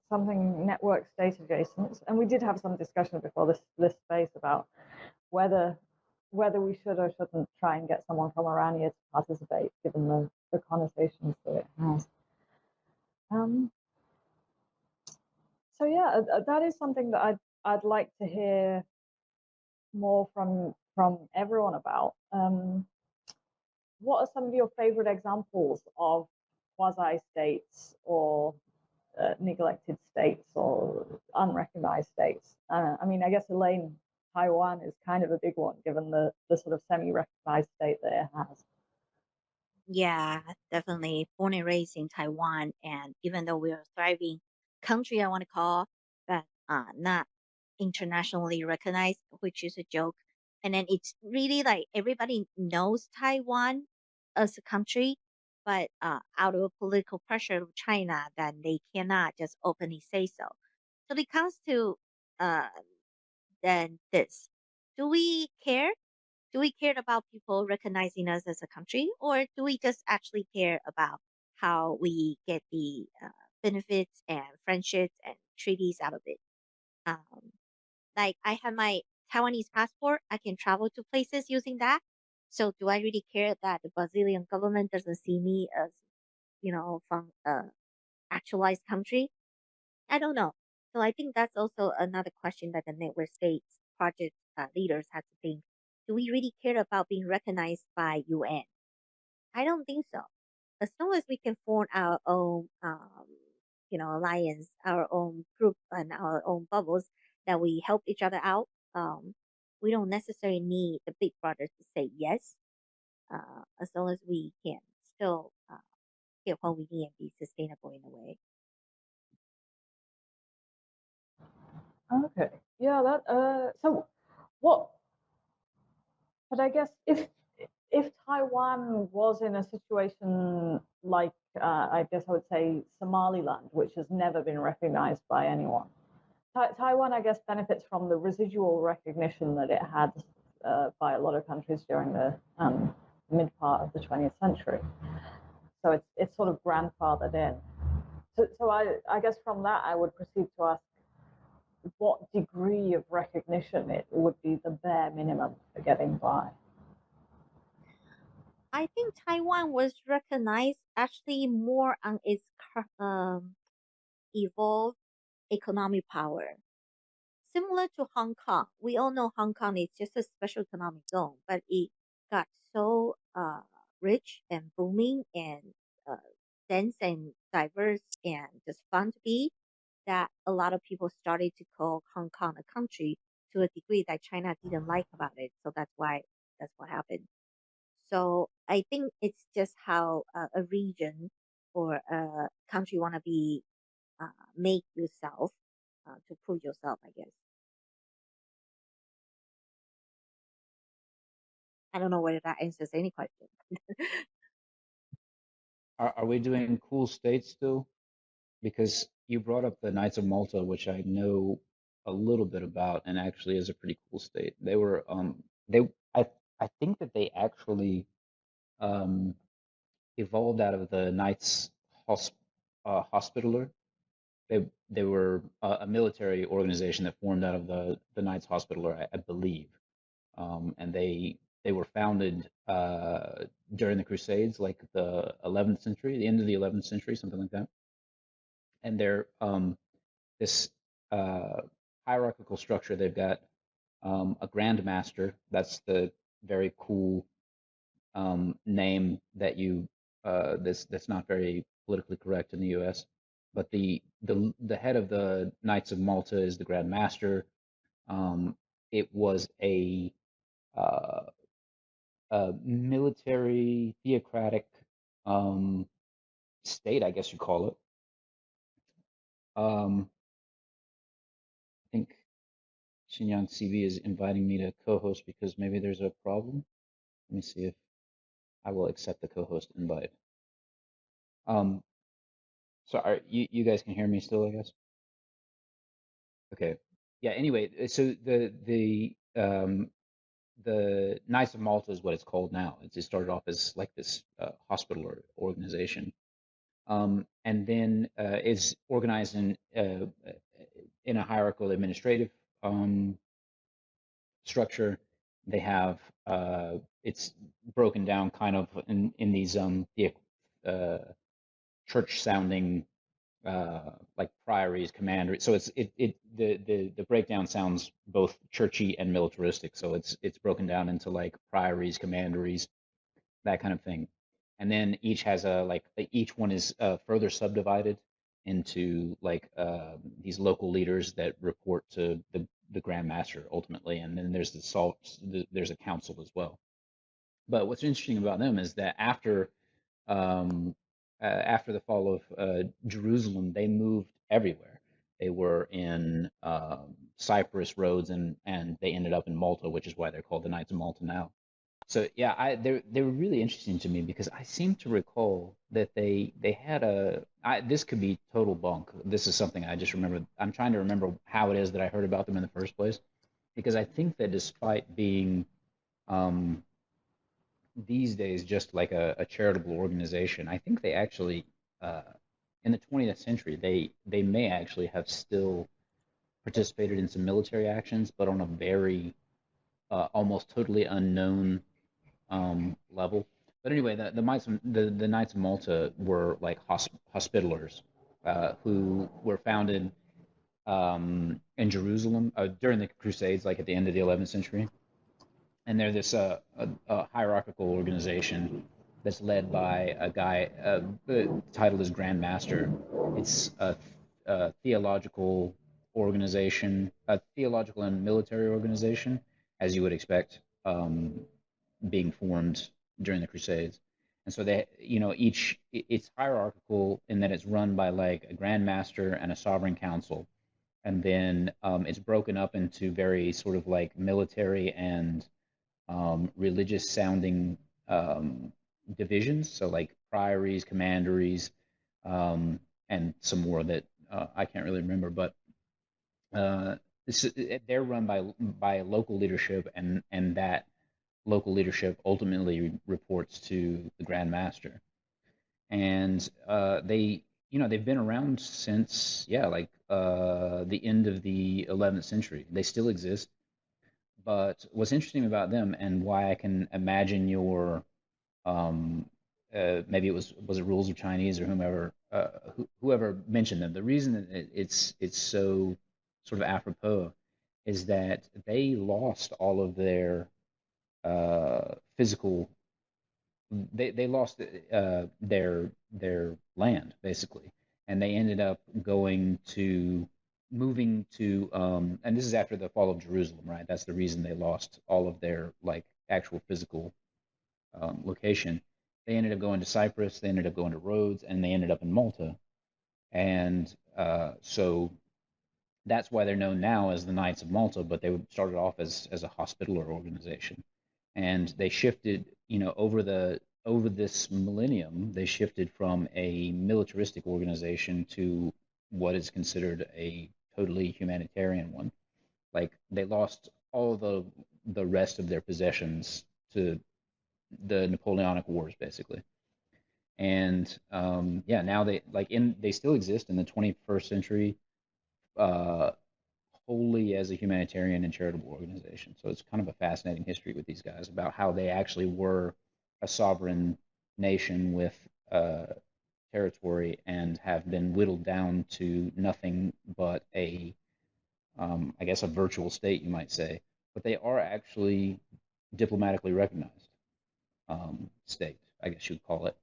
Speaker 1: something network state adjacent. And we did have some discussion before this space about whether whether we should or shouldn't try and get someone from around here to participate, given the connotations that it has. So yeah, that is something that I'd like to hear more from everyone about. What are some of your favorite examples of quasi states or neglected states or unrecognized states? I mean, I guess Elaine, Taiwan is kind of a big one, given the sort of semi-recognized state that it has.
Speaker 2: Yeah, definitely born and raised in Taiwan, and even though we're a thriving country, I want to call, but not internationally recognized, which is a joke. And then it's really like everybody knows Taiwan as a country, but out of political pressure of China, then they cannot just openly say so. So it comes to uh, then this: do we care? Do we care about people recognizing us as a country, or do we just actually care about how we get the benefits and friendships and treaties out of it? Um, like I have my Taiwanese passport, I can travel to places using that. So do I really care that the Brazilian government doesn't see me as, from actualized country? I don't know. So I think that's also another question that the network states project leaders have to think. Do we really care about being recognized by UN? I don't think so. As long as we can form our own, alliance, our own group, and our own bubbles that we help each other out, we don't necessarily need the big brothers to say yes. As long as we can still get what we need and be sustainable in a way.
Speaker 1: Okay. Yeah, that so what but I guess if Taiwan was in a situation like I guess I would say Somaliland, which has never been recognized by anyone. Taiwan, I guess, benefits from the residual recognition that it had by a lot of countries during the mid part of the 20th century. So it's sort of grandfathered in. So I guess from that I would proceed to ask what degree of recognition it would be the bare minimum for getting by.
Speaker 2: I think Taiwan was recognized actually more on its evolved economic power. Similar to Hong Kong, we all know Hong Kong is just a special economic zone, but it got so rich and booming and uh, dense and diverse and just fun to be that a lot of people started to call Hong Kong a country to a degree that China didn't like about it. So that's what happened. So I think it's just how a region or a country want to be make yourself to prove yourself, I guess. I don't know whether that answers any question.
Speaker 3: Are we doing cool states still? Because you brought up the Knights of Malta, which I know a little bit about, and actually is a pretty cool state. They were they I think that they actually um evolved out of the Knights Hospitaller. They were a military organization that formed out of the Knights Hospitaller, I believe, and they were founded during the Crusades, like the 11th century, the end of the 11th century, something like that. And they're this hierarchical structure. They've got a Grand Master. That's the very cool name that you that's not very politically correct in the U.S. But the head of the Knights of Malta is the Grand Master. It was uh, a military theocratic state, I guess you call it. I think Xinjiang CV is inviting me to co-host because maybe there's a problem. Let me see if I will accept the co-host invite. So you guys can hear me still, I guess? Okay. Yeah, anyway, so the Knights of Malta is what it's called now. It just started off as like this hospital or organization. And then is organized in a hierarchical administrative structure, they have it's broken down kind of in these church sounding like priories, commanderies. So the breakdown sounds both churchy and militaristic. So it's broken down into like priories, commanderies, that kind of thing. And then each has each one is further subdivided into like these local leaders that report to the Grand Master ultimately. And then there's there's a council as well. But what's interesting about them is that after the fall of Jerusalem, they moved everywhere. They were in Cyprus, Rhodes, and they ended up in Malta, which is why they're called the Knights of Malta now. So yeah, they were really interesting to me because I seem to recall that they had this could be total bunk. This is something I just remember. I'm trying to remember how it is that I heard about them in the first place, because I think that despite being um, these days just like a charitable organization, I think they actually uh, in the 20th century they may actually have still participated in some military actions, but on a very almost totally unknown level. But anyway, the Knights of Malta were like hospitallers who were founded in Jerusalem during the Crusades, like at the end of the 11th century. And they're this a hierarchical organization that's led by a guy. The title is Grand Master. It's a theological organization, a theological and military organization, as you would expect, being formed during the Crusades. And so they, it's hierarchical in that it's run by like a Grand Master and a sovereign council, and then it's broken up into very sort of like military and religious sounding divisions. So like priories, commanderies, and some more that I can't really remember. But uh, they're run by local leadership, and that local leadership ultimately reports to the Grand Master. And they've been around since like the end of the 11th century. They still exist. But what's interesting about them, and why I can imagine your um, maybe it Rules of Chinese or whomever whoever mentioned them. The reason that it's so sort of apropos is that they lost all of their physical. They lost their land basically, and they ended up moving to and this is after the fall of Jerusalem, right? That's the reason they lost all of their like actual physical location. They ended up going to Cyprus, they ended up going to Rhodes, and they ended up in Malta. And so that's why they're known now as the Knights of Malta, but they started off as a hospitaller organization. And they shifted, over this millennium, they shifted from a militaristic organization to what is considered a totally humanitarian one. Like they lost all the rest of their possessions to the Napoleonic Wars, basically. And yeah, now they still exist in the 21st century, uh, wholly as a humanitarian and charitable organization. So it's kind of a fascinating history with these guys about how they actually were a sovereign nation with territory and have been whittled down to nothing but I guess, a virtual state, you might say. But they are actually diplomatically recognized state, I guess you'd call it.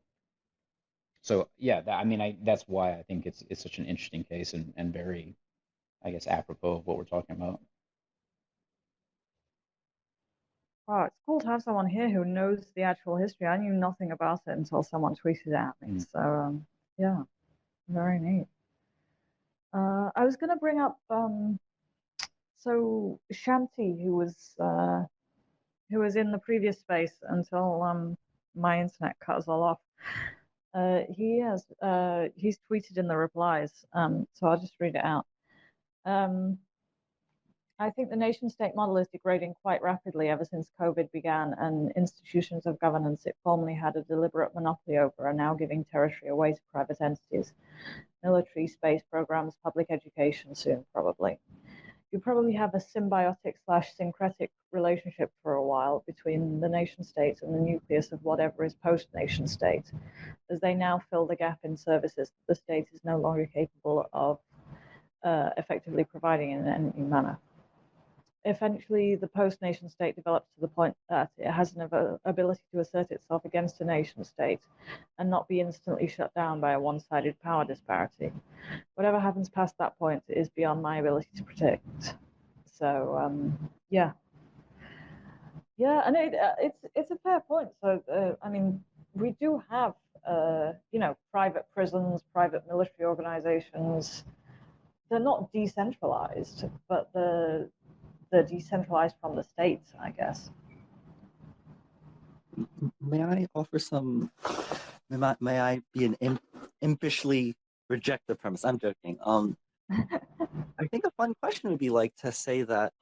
Speaker 3: So yeah, that's why I think it's such an interesting case and very, I guess, apropos of what we're talking about.
Speaker 1: Wow, it's cool to have someone here who knows the actual history. I knew nothing about it until someone tweeted it at me. So yeah, very neat. I was going to bring up so Shanti, who was in the previous space until my internet cut us all off. He's tweeted in the replies, so I'll just read it out. I think the nation-state model is degrading quite rapidly ever since COVID began, and institutions of governance it formerly had a deliberate monopoly over are now giving territory away to private entities. Military, space programs, public education soon, probably. you probably have a symbiotic / syncretic relationship for a while between the nation state and the nucleus of whatever is post-nation state, as they now fill the gap in services that the state is no longer capable of effectively providing in any manner. Eventually, the post-nation state develops to the point that it has an ability to assert itself against a nation state and not be instantly shut down by a one-sided power disparity. Whatever happens past that point is beyond my ability to predict. So, yeah, and it's a fair point. So, I mean, we do have, private prisons, private military organizations. They're not decentralized, but they're decentralized from the states, I guess.
Speaker 4: May I offer some? May I be an impishly reject the premise? I'm joking. I think a fun question would be like to say that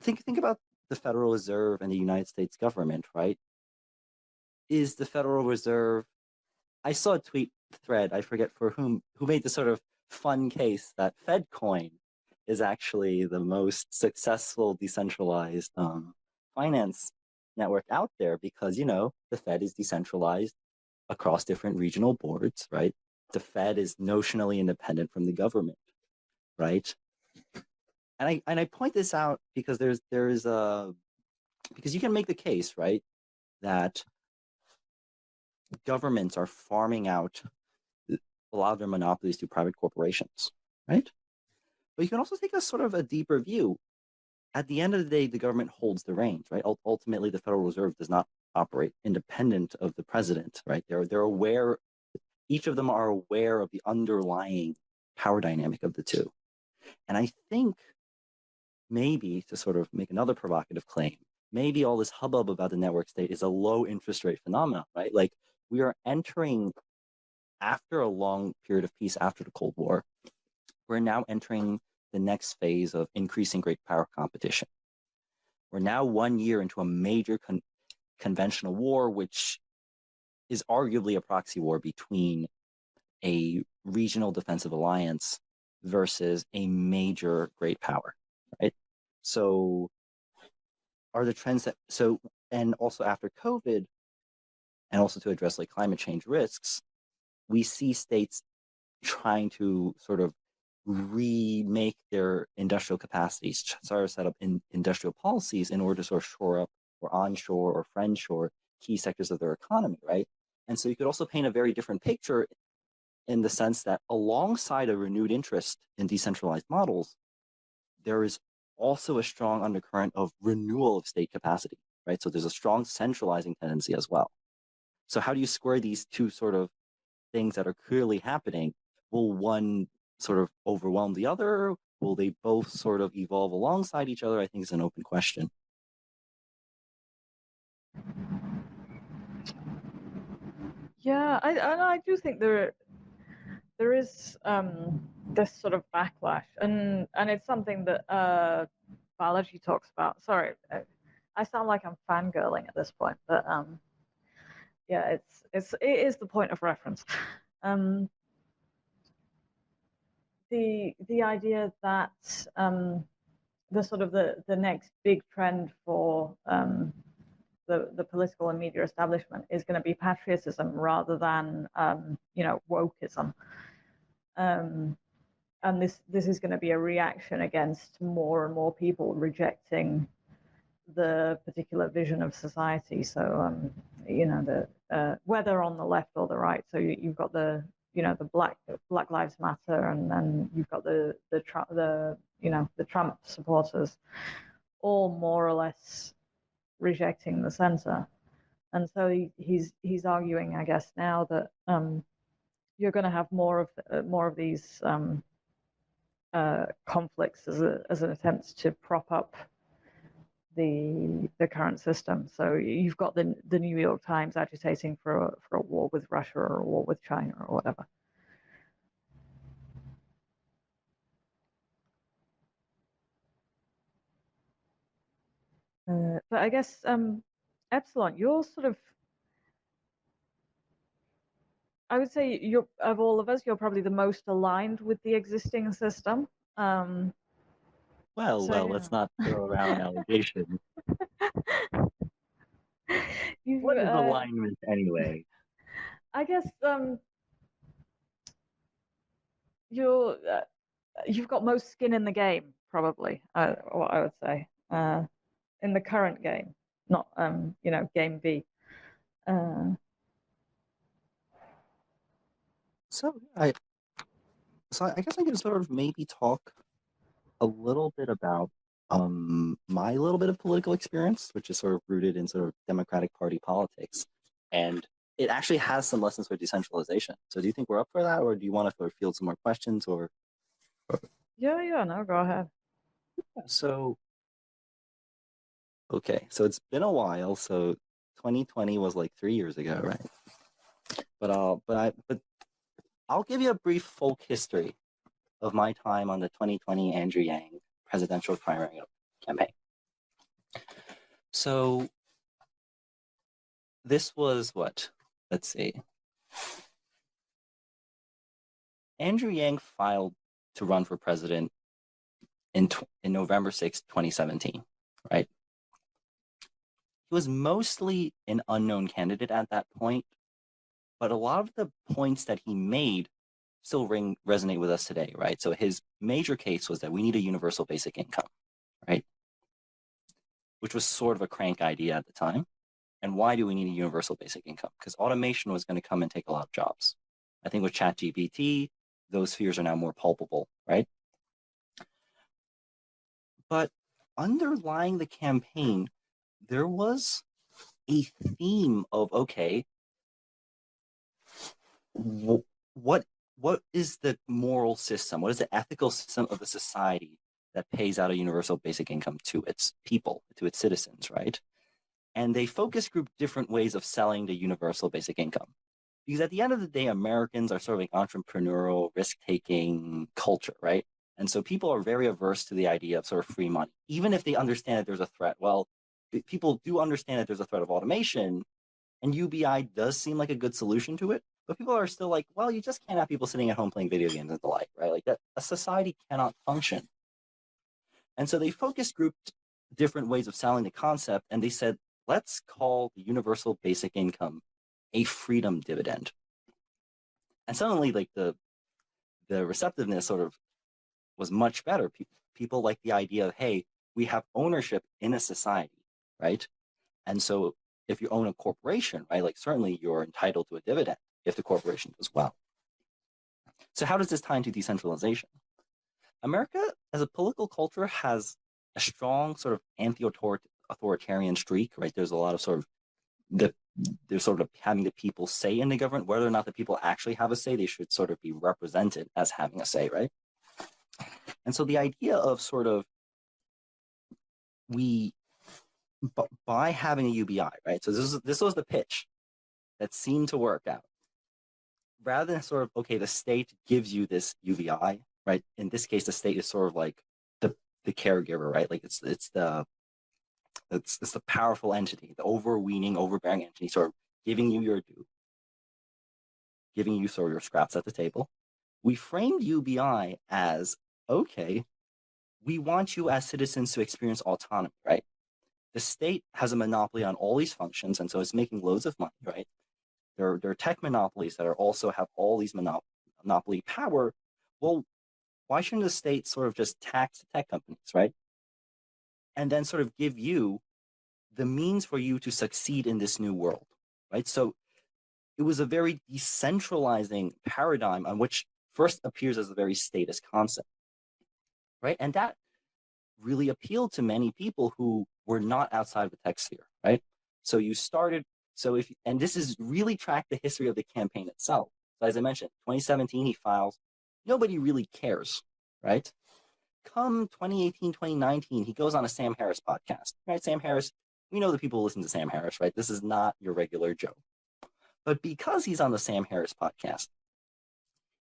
Speaker 4: think about the Federal Reserve and the United States government, right? Is the Federal Reserve? I saw a tweet thread, I forget for who made the sort of fun case that FedCoin is actually the most successful decentralized finance network out there because, the Fed is decentralized across different regional boards, right? The Fed is notionally independent from the government, right? And I point this out because because you can make the case, right, that governments are farming out a lot of their monopolies to private corporations, right? But you can also take a sort of a deeper view. At the end of the day, the government holds the reins, right? Ultimately, the Federal Reserve does not operate independent of the president, right? They're aware, each of them are aware of the underlying power dynamic of the two. And I think maybe, to sort of make another provocative claim, maybe all this hubbub about the network state is a low interest rate phenomenon, right? Like we are entering, after a long period of peace after the Cold War, we're now entering the next phase of increasing great power competition. We're now 1 year into a major conventional war, which is arguably a proxy war between a regional defensive alliance versus a major great power, right? So are the trends that, and also after COVID, and also to address like climate change risks, we see states trying to sort of remake their industrial capacities, sort of set up in industrial policies in order to sort of shore up or onshore or friendshore key sectors of their economy, right? And so you could also paint a very different picture in the sense that alongside a renewed interest in decentralized models, there is also a strong undercurrent of renewal of state capacity, right? So there's a strong centralizing tendency as well. So how do you square these two sort of things that are clearly happening? Will one sort of overwhelm the other? Will they both sort of evolve alongside each other? I think is an open question.
Speaker 1: Yeah, I do think there is this sort of backlash, and it's something that Balaji talks about. Sorry, I sound like I'm fangirling at this point, but yeah, it is the point of reference. The idea that the sort of the next big trend for the political and media establishment is going to be patriotism rather than wokeism, and this is going to be a reaction against more and more people rejecting the particular vision of society. So whether on the left or the right. So you've got the Black Lives Matter, and then you've got the Trump supporters, all more or less rejecting the center. And so he's arguing, I guess, now that you're going to have more of these conflicts as an attempt to prop up the current system. So you've got the New York Times agitating for a war with Russia or a war with China or whatever. But I guess Epsilon, you're sort of, I would say of all of us, you're probably the most aligned with the existing system. Um,
Speaker 4: Well,
Speaker 1: so
Speaker 4: well,
Speaker 1: yeah.
Speaker 4: let's not throw around allegations. What is alignment anyway?
Speaker 1: I guess you've got most skin in the game, probably. What I would say in the current game, not game V.
Speaker 4: So I guess I can sort of maybe talk a little bit about my little bit of political experience, which is sort of rooted in sort of Democratic Party politics, and it actually has some lessons for decentralization. So do you think we're up for that, or do you want to sort of field some more questions? Or
Speaker 1: Yeah, no, go ahead.
Speaker 4: so okay, so it's been a while. So 2020 was like 3 years ago, right? But I'll give you a brief folk history of my time on the 2020 Andrew Yang presidential primary campaign. So this was what? Let's see. Andrew Yang filed to run for president in November 6, 2017, right? He was mostly an unknown candidate at that point, but a lot of the points that he made still resonate with us today, right? So his major case was that we need a universal basic income, right? Which was sort of a crank idea at the time. And why do we need a universal basic income? Because automation was going to come and take a lot of jobs. I think with ChatGPT, those fears are now more palpable, right? But underlying the campaign, there was a theme of, okay, what is the moral system? What is the ethical system of the society that pays out a universal basic income to its people, to its citizens, right? And they focus group different ways of selling the universal basic income. Because at the end of the day, Americans are sort of an entrepreneurial, risk-taking culture, right? And so people are very averse to the idea of sort of free money, even if they understand that there's a threat. Well, people do understand that there's a threat of automation, and UBI does seem like a good solution to it. But people are still like, well, you just can't have people sitting at home playing video games and the like, right? Like that, a society cannot function. And so they focus grouped different ways of selling the concept, and they said, let's call the universal basic income a freedom dividend. And suddenly, like the receptiveness sort of was much better. People like the idea of, hey, we have ownership in a society, right? And so if you own a corporation, right, like certainly you're entitled to a dividend if the corporation does well. So how does this tie into decentralization? America as a political culture has a strong sort of anti-authoritarian streak, right? There's a lot of sort of they're sort of having the people say in the government. Whether or not the people actually have a say, they should sort of be represented as having a say, right? And so the idea of sort of by having a UBI, right? So this was the pitch that seemed to work out. Rather than sort of, okay, the state gives you this UBI, right? In this case, the state is sort of like the caregiver, right? Like it's the powerful entity, the overbearing entity, sort of giving you your due, giving you sort of your scraps at the table. We framed UBI as, okay, we want you as citizens to experience autonomy, right? The state has a monopoly on all these functions, and so it's making loads of money, right? There are tech monopolies that also have all these monopoly power. Well, why shouldn't the state sort of just tax the tech companies, right? And then sort of give you the means for you to succeed in this new world, right? So it was a very decentralizing paradigm on which first appears as a very statist concept, right? And that really appealed to many people who were not outside of the tech sphere, right? So you started, and this is really tracked the history of the campaign itself. So as I mentioned, 2017, he files, nobody really cares, right? Come 2018, 2019, he goes on a Sam Harris podcast, right? Sam Harris, we know the people who listen to Sam Harris, right? This is not your regular Joe. But because he's on the Sam Harris podcast,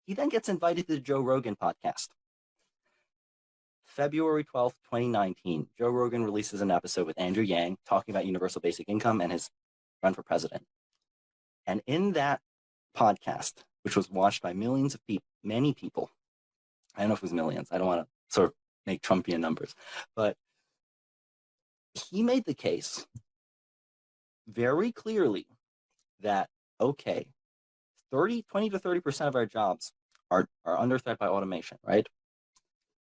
Speaker 4: he then gets invited to the Joe Rogan podcast. February 12th, 2019, Joe Rogan releases an episode with Andrew Yang talking about universal basic income and his run for president. And in that podcast, which was watched by millions of people, many people, I don't know if it was millions, I don't want to sort of make Trumpian numbers. But he made the case very clearly that, okay, 20 to 30% of our jobs are under threat by automation, right?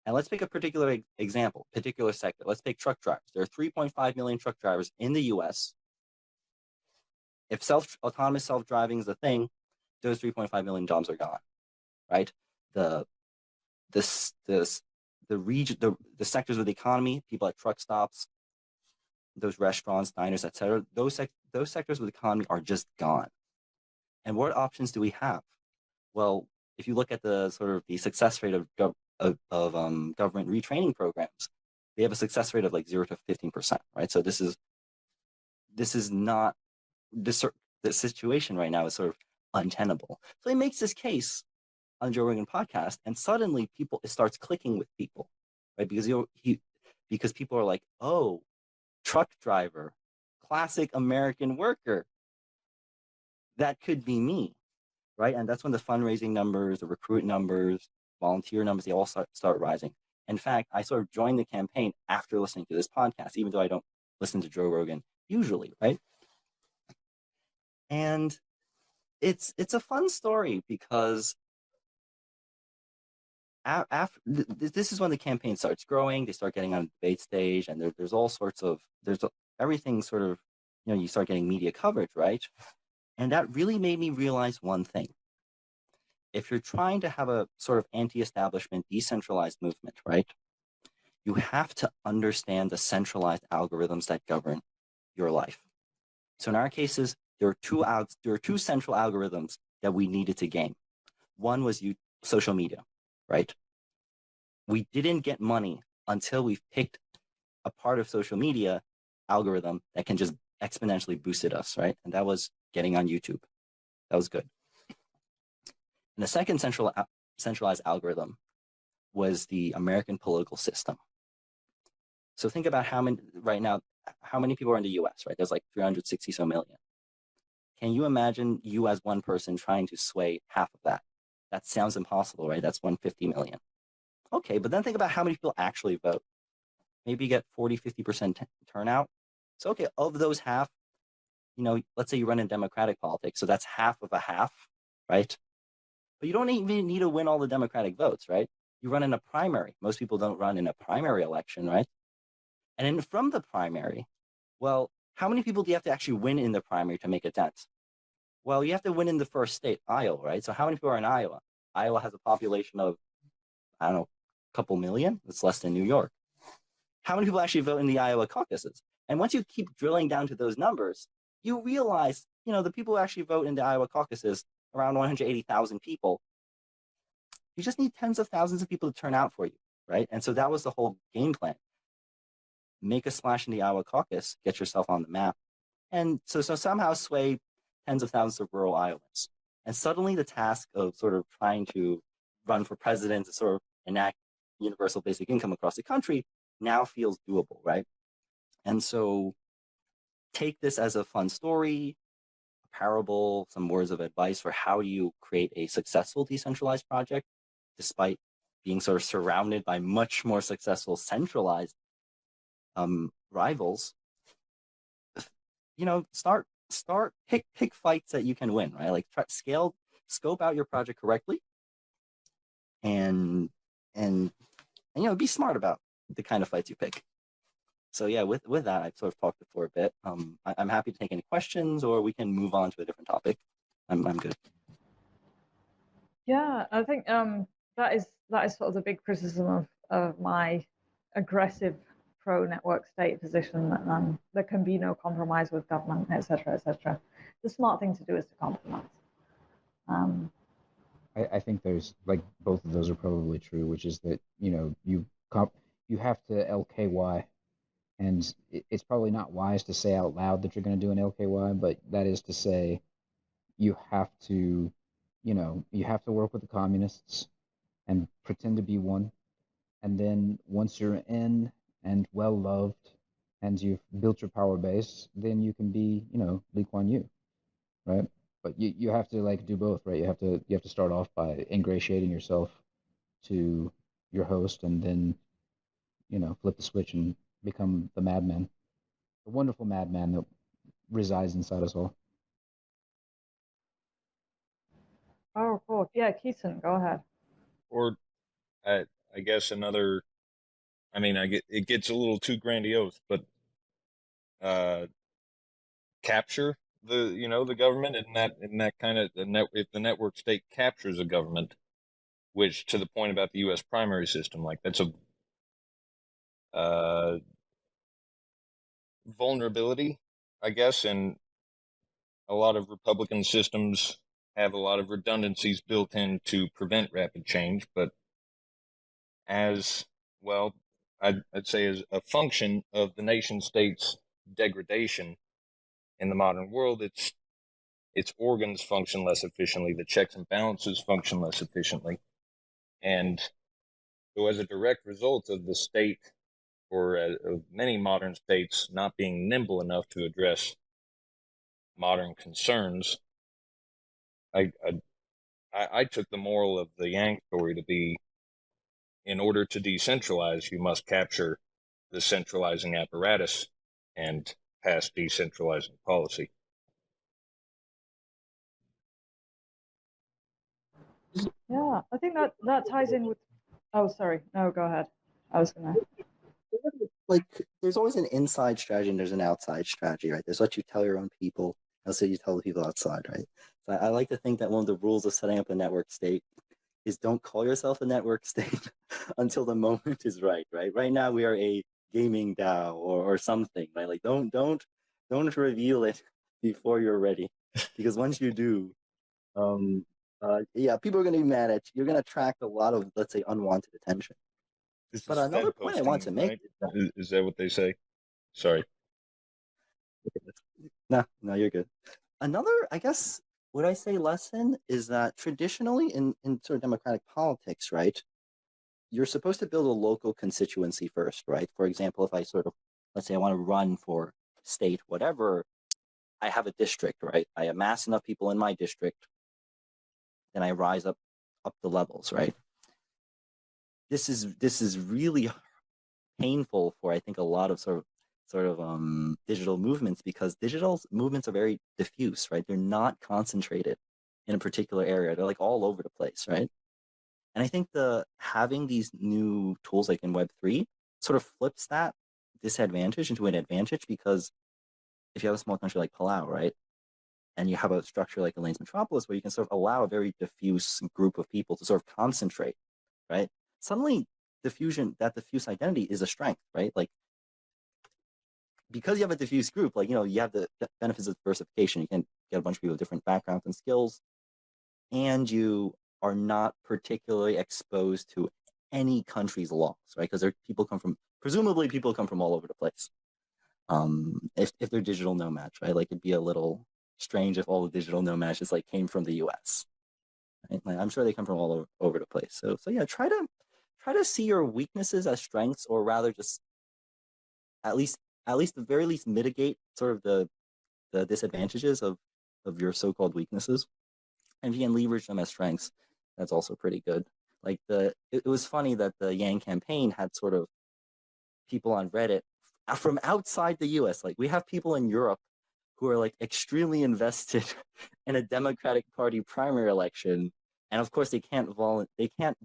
Speaker 4: And let's pick a particular example, particular sector. Let's take truck drivers. There are 3.5 million truck drivers in the US. If autonomous self-driving is a thing, those 3.5 million jobs are gone, right? The sectors of the economy, people at truck stops, those restaurants, diners, etc., those sectors of the economy are just gone. And what options do we have? Well, if you look at the sort of the success rate of government retraining programs, they have a success rate of like 0 to 15%, right? So this is not the situation right now is sort of untenable. So he makes this case on Joe Rogan podcast, and suddenly it starts clicking with people, right? Because people are like, oh, truck driver, classic American worker, that could be me, right? And that's when the fundraising numbers, the recruit numbers, volunteer numbers, they all start rising. In fact, I sort of joined the campaign after listening to this podcast, even though I don't listen to Joe Rogan usually, right? And it's a fun story because after this is when the campaign starts growing. They start getting on a debate stage, and there's all sorts of everything sort of, you start getting media coverage, right? And that really made me realize one thing. If you're trying to have a sort of anti-establishment, decentralized movement, right, you have to understand the centralized algorithms that govern your life. So in our cases, there are two central algorithms that we needed to game. One was social media, right? We didn't get money until we picked a part of social media algorithm that can just exponentially boosted us, right? And that was getting on YouTube. That was good. And the second centralized algorithm was the American political system. So think about how many people are in the US, right? There's like 360 so million. Can you imagine you as one person trying to sway half of that? That sounds impossible, right? That's 150 million. Okay, but then think about how many people actually vote. Maybe you get 40, 50% turnout. So okay, of those half, let's say you run in Democratic politics, so that's half of a half, right? But you don't even need to win all the Democratic votes, right? You run in a primary. Most people don't run in a primary election, right? And then from the primary, well, how many people do you have to actually win in the primary to make a dent? Well, you have to win in the first state, Iowa, right? So how many people are in Iowa? Iowa has a population of, I don't know, a couple million. It's less than New York. How many people actually vote in the Iowa caucuses? And once you keep drilling down to those numbers, you realize, the people who actually vote in the Iowa caucuses, around 180,000 people, you just need tens of thousands of people to turn out for you, right? And so that was the whole game plan. Make a splash in the Iowa caucus, get yourself on the map, and so somehow sway tens of thousands of rural Iowans. And suddenly the task of sort of trying to run for president to sort of enact universal basic income across the country now feels doable, right? And so take this as a fun story, a parable, some words of advice for how you create a successful decentralized project, despite being sort of surrounded by much more successful centralized rivals. Pick fights that you can win, right? Like scope out your project correctly, and be smart about the kind of fights you pick. So yeah, with that, I've sort of talked for a bit. I'm happy to take any questions, or we can move on to a different topic. I'm good.
Speaker 1: Yeah, I think that is sort of the big criticism of my aggressive pro-network state position, that there can be no compromise with government, etc., etc. The smart thing to do is to compromise.
Speaker 3: I think there's like both of those are probably true, which is that you have to LKY, and it's probably not wise to say out loud that you're going to do an LKY, but that is to say you have to work with the communists and pretend to be one, and then once you're in and well loved and you've built your power base, then you can be Lee Kuan Yew, right? But you have to do both, right? You have to start off by ingratiating yourself to your host and then, flip the switch and become the madman, the wonderful madman that resides inside us all.
Speaker 1: Oh, cool. Yeah, Keaton, go ahead.
Speaker 5: Or I guess another. I mean, it gets a little too grandiose, but capture the government in that kind of if the network state captures a government, which to the point about the U.S. primary system, like that's a vulnerability, I guess, and a lot of Republican systems have a lot of redundancies built in to prevent rapid change, but as well, I'd say as a function of the nation state's degradation in the modern world, its organs function less efficiently, the checks and balances function less efficiently, and so as a direct result of the state or of many modern states not being nimble enough to address modern concerns, I took the moral of the Yang story to be, in order to decentralize, you must capture the centralizing apparatus and pass decentralizing policy.
Speaker 1: Yeah, I think that ties in with. Oh, sorry. No, go ahead. I was gonna.
Speaker 4: Like, there's always an inside strategy and there's an outside strategy, right? There's what you tell your own people, and so you tell the people outside, right? So I like to think that one of the rules of setting up a network state is don't call yourself a network state until the moment is right, right? Right now we are a gaming DAO or something, right? Like don't reveal it before you're ready, because once you do, people are going to be mad at you. You're going to attract a lot of, let's say, unwanted attention.
Speaker 5: This
Speaker 4: But
Speaker 5: is
Speaker 4: another
Speaker 5: Fed
Speaker 4: point I want to
Speaker 5: posting,
Speaker 4: make
Speaker 5: right?
Speaker 4: is that,
Speaker 5: Is that what they say? Sorry.
Speaker 4: no, you're good. Another, I guess, would I say lesson is that traditionally in sort of democratic politics, right, you're supposed to build a local constituency first, right? For example, if I sort of, let's say I want to run for state, whatever, I have a district, right? I amass enough people in my district, then I rise up the levels, right? This is really painful for, I think, a lot of sort of digital movements, because digital movements are very diffuse, right? They're not concentrated in a particular area. They're like all over the place, right? And I think having these new tools like in Web3 sort of flips that disadvantage into an advantage, because if you have a small country like Palau, right, and you have a structure like Elaine's Metropolis where you can sort of allow a very diffuse group of people to sort of concentrate, right? Suddenly, that diffuse identity is a strength, right? Like, because you have a diffuse group, like, you have the benefits of diversification. You can get a bunch of people with different backgrounds and skills, and you are not particularly exposed to any country's laws, right? Because presumably people come from all over the place. If they're digital nomads, right? Like, it'd be a little strange if all the digital nomads just like came from the US. Right? Like, I'm sure they come from all over the place. So yeah, try to see your weaknesses as strengths, or rather just at the very least mitigate sort of the disadvantages of your so-called weaknesses. And if you can leverage them as strengths, that's also pretty good. Like it was funny that the Yang campaign had sort of people on Reddit from outside the US. Like, we have people in Europe who are like extremely invested in a Democratic Party primary election. And of course they can't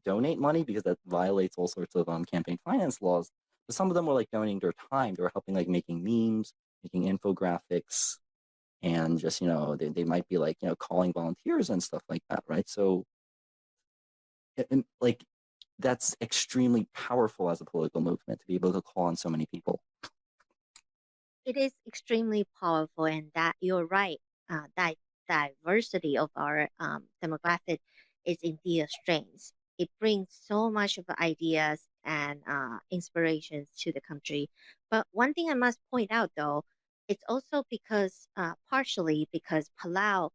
Speaker 4: donate money because that violates all sorts of campaign finance laws. But some of them were like donating their time. They were helping, like making memes, making infographics, and just, they might be like, calling volunteers and stuff like that, right? So like, that's extremely powerful as a political movement, to be able to call on so many people.
Speaker 2: It is extremely powerful, and that you're right. That diversity of our demographic is indeed a strength. It brings so much of ideas and inspirations to the country. But one thing I must point out, though, it's also because partially because Palau,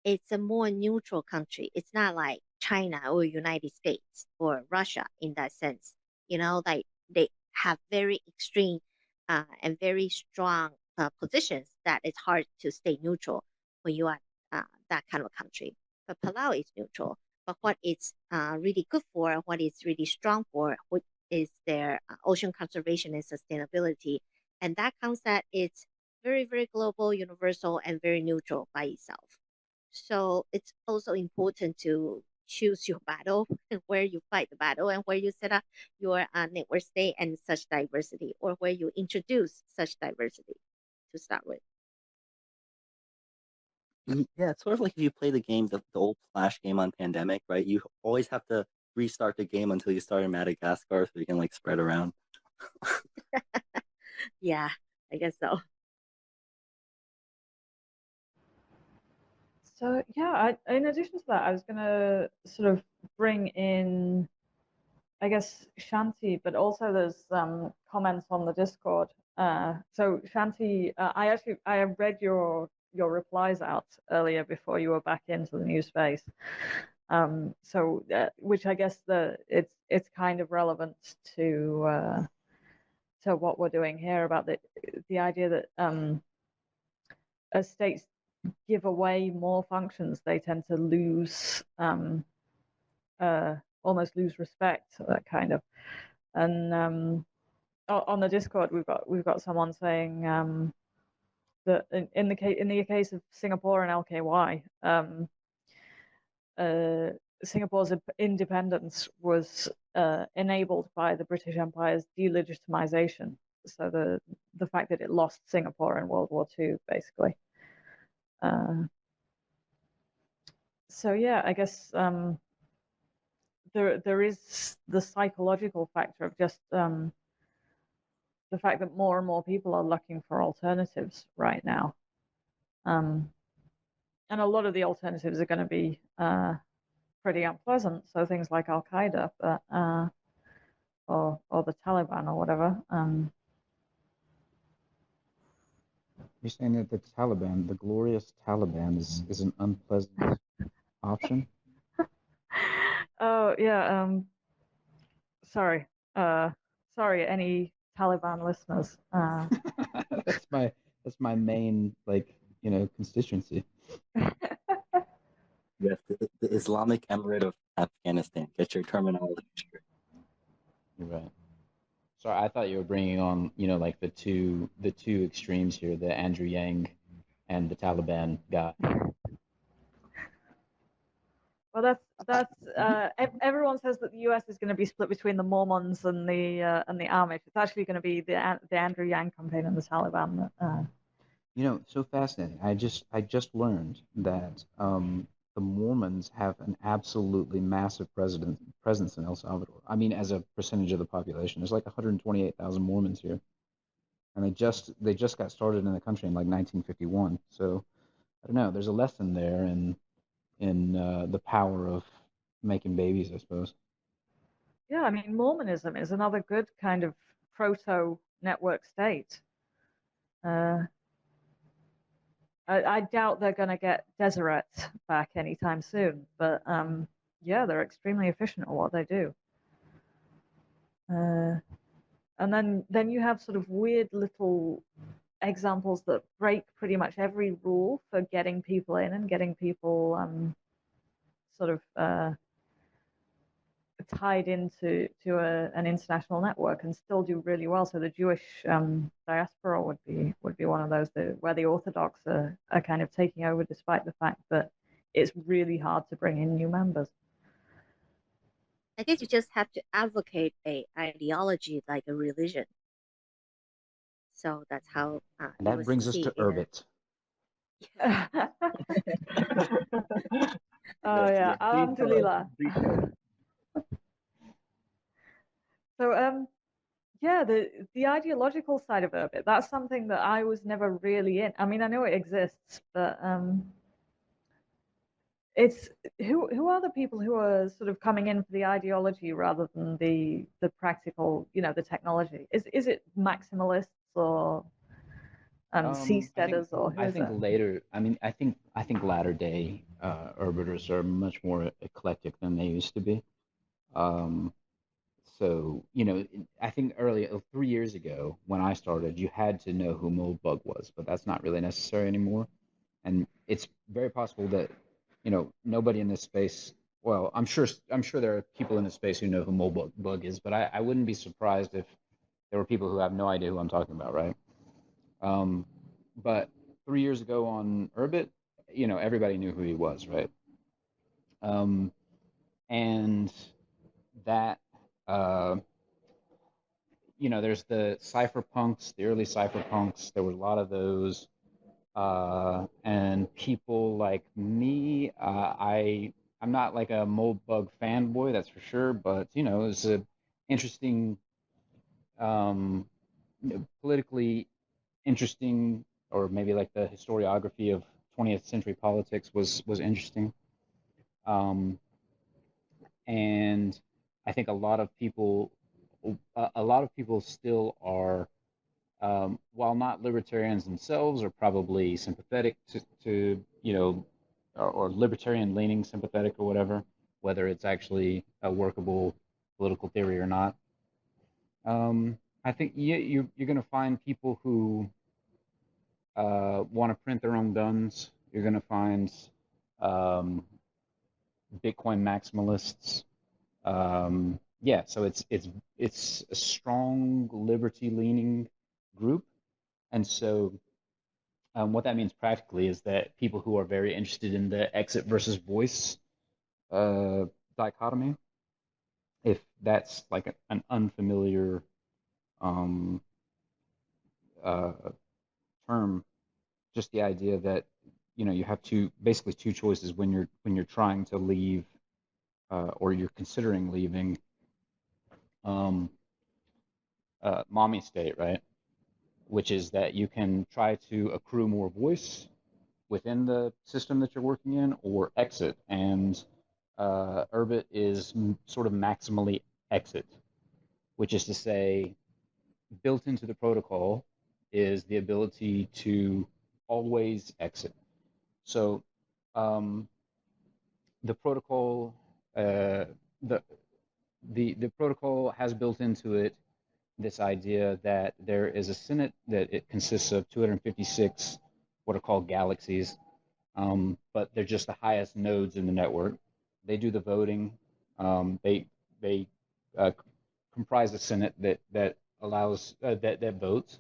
Speaker 2: it's a more neutral country. It's not like China or United States or Russia in that sense. Like, they have very extreme and very strong positions that it's hard to stay neutral when you are that kind of country. But Palau is neutral. but what it's really good for, what it's really strong for, what is their ocean conservation and sustainability. And that concept is very, very global, universal, and very neutral by itself. So it's also important to choose your battle and where you fight the battle and where you set up your network state and such diversity, or where you introduce such diversity to start with.
Speaker 4: Yeah, it's sort of like if you play the game, the old Flash game on Pandemic, right? You always have to restart the game until you start in Madagascar so you can like spread around.
Speaker 2: Yeah, I guess so.
Speaker 1: So yeah, in addition to that, I was gonna sort of bring in, I guess, Shanti, but also there's comments on the Discord. So Shanti, I read your replies out earlier before you were back into the new space. So which I guess it's kind of relevant to what we're doing here about the idea that as states give away more functions, they tend to lose almost lose respect, that kind of. And on the Discord, we've got someone saying that in the case of Singapore and LKY, Singapore's independence was enabled by the British Empire's delegitimization. So the fact that it lost Singapore in World War II, basically. So yeah, I guess there is the psychological factor of just the fact that more and more people are looking for alternatives right now, and a lot of the alternatives are going to be pretty unpleasant. So things like Al Qaeda, but or the Taliban or whatever.
Speaker 3: You're saying that the Taliban, the glorious Taliban, is an unpleasant option?
Speaker 1: Oh yeah. Sorry. Sorry. Any Taliban listeners?
Speaker 3: That's my main constituency.
Speaker 4: Yes, the Islamic Emirate of Afghanistan. Get your terminology straight.
Speaker 3: You're right. So I thought you were bringing on, like the two extremes here, the Andrew Yang and the Taliban guy.
Speaker 1: Well, that's everyone says that the U.S. is going to be split between the Mormons and the Amish. It's actually going to be the Andrew Yang campaign and the Taliban.
Speaker 3: So fascinating. I just learned that the Mormons have an absolutely massive presence in El Salvador. I mean, as a percentage of the population, there's like 128,000 Mormons here, and they just got started in the country in like 1951. So I don't know. There's a lesson there in the power of making babies, I suppose.
Speaker 1: Yeah, I mean, Mormonism is another good kind of proto-network state. I doubt they're going to get Deseret back anytime soon, but yeah, they're extremely efficient at what they do. And then you have sort of weird little examples that break pretty much every rule for getting people in and getting people sort of tied into an international network and still do really well. So the Jewish diaspora would be one of those where the Orthodox are kind of taking over, despite the fact that it's really hard to bring in new members.
Speaker 2: I guess you just have to advocate a ideology like a religion. So that's how.
Speaker 3: And that brings us to Urbit.
Speaker 1: Oh yeah, alhamdulillah. So yeah, the ideological side of Urbit, that's something that I was never really in. I mean, I know it exists, but it's who are the people who are sort of coming in for the ideology rather than the practical, the technology? Is it maximalists or seasteaders or who
Speaker 3: I
Speaker 1: is
Speaker 3: think
Speaker 1: it?
Speaker 3: later. I mean, I think latter day Urbiters are much more eclectic than they used to be. So, I think 3 years ago when I started, you had to know who Moldbug was, but that's not really necessary anymore. And it's very possible that, nobody in this space well, I'm sure there are people in the space who know who Molebug is, but I wouldn't be surprised if there were people who have no idea who I'm talking about, right? Um, but 3 years ago on Urbit, everybody knew who he was, right? Um, and that, uh, there's the cypherpunks, the early cypherpunks. There were a lot of those, and people like me. I'm not like a Moldbug fanboy, that's for sure, but it's a interesting, um, politically interesting, or maybe like the historiography of 20th century politics was interesting. Um, and I think a lot of people still are, while not libertarians themselves, are probably sympathetic to or libertarian leaning sympathetic or whatever, whether it's actually a workable political theory or not. I think you're going to find people who want to print their own guns. You're going to find um, Bitcoin maximalists. Yeah, so it's a strong liberty leaning group, and so what that means practically is that people who are very interested in the exit versus voice uh, dichotomy, if that's like an unfamiliar um, uh, term, just the idea that you have basically two choices when you're trying to leave, or you're considering leaving, um, mommy state, right? Which is that you can try to accrue more voice within the system that you're working in, or exit. And Urbit is sort of maximally exit, which is to say, built into the protocol is the ability to always exit. So um, the protocol, the the protocol has built into it this idea that there is a Senate, that it consists of 256 what are called galaxies, but they're just the highest nodes in the network. They do the voting. They uh, comprise a Senate that allows that votes.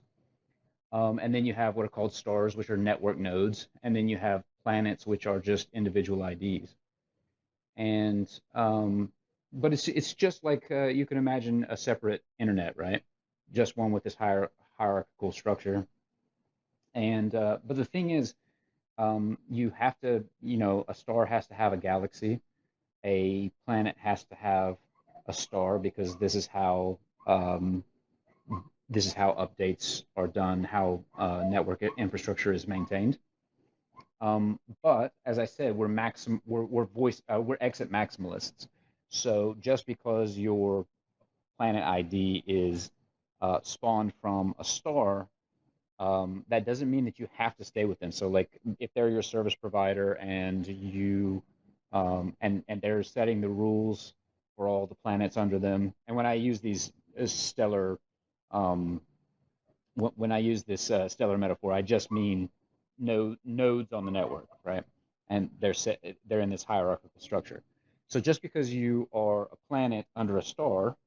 Speaker 3: And then you have what are called stars, which are network nodes, and then you have planets, which are just individual IDs. And but it's just like, you can imagine a separate internet, right? Just one with this hierarchical structure. And but the thing is, you have to, a star has to have a galaxy, a planet has to have a star, because this is how updates are done, how network infrastructure is maintained. But as I said, we're exit maximalists. So just because your planet ID is spawned from a star, that doesn't mean that you have to stay with them. So like, if they're your service provider and you and they're setting the rules for all the planets under them. And when I use these stellar um, when I use this stellar metaphor, I just mean nodes on the network, right? And they're in this hierarchical structure. So just because you are a planet under a star,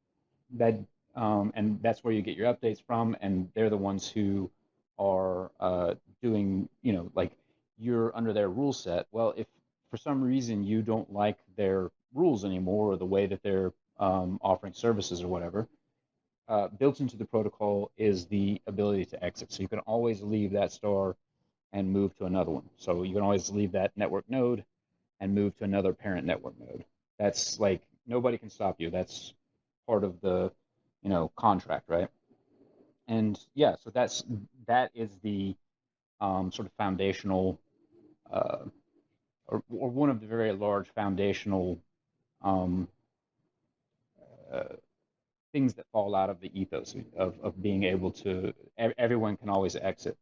Speaker 3: that and that's where you get your updates from, and they're the ones who are doing, like, you're under their rule set. Well, if for some reason you don't like their rules anymore, or the way that they're offering services or whatever, built into the protocol is the ability to exit. So you can always leave that star and move to another one. So you can always leave that network node and move to another parent network node. That's like, nobody can stop you. That's part of the, contract, right? And yeah, so that is the sort of foundational, uh, or one of the very large foundational um, uh, things that fall out of the ethos of being able to, everyone can always exit.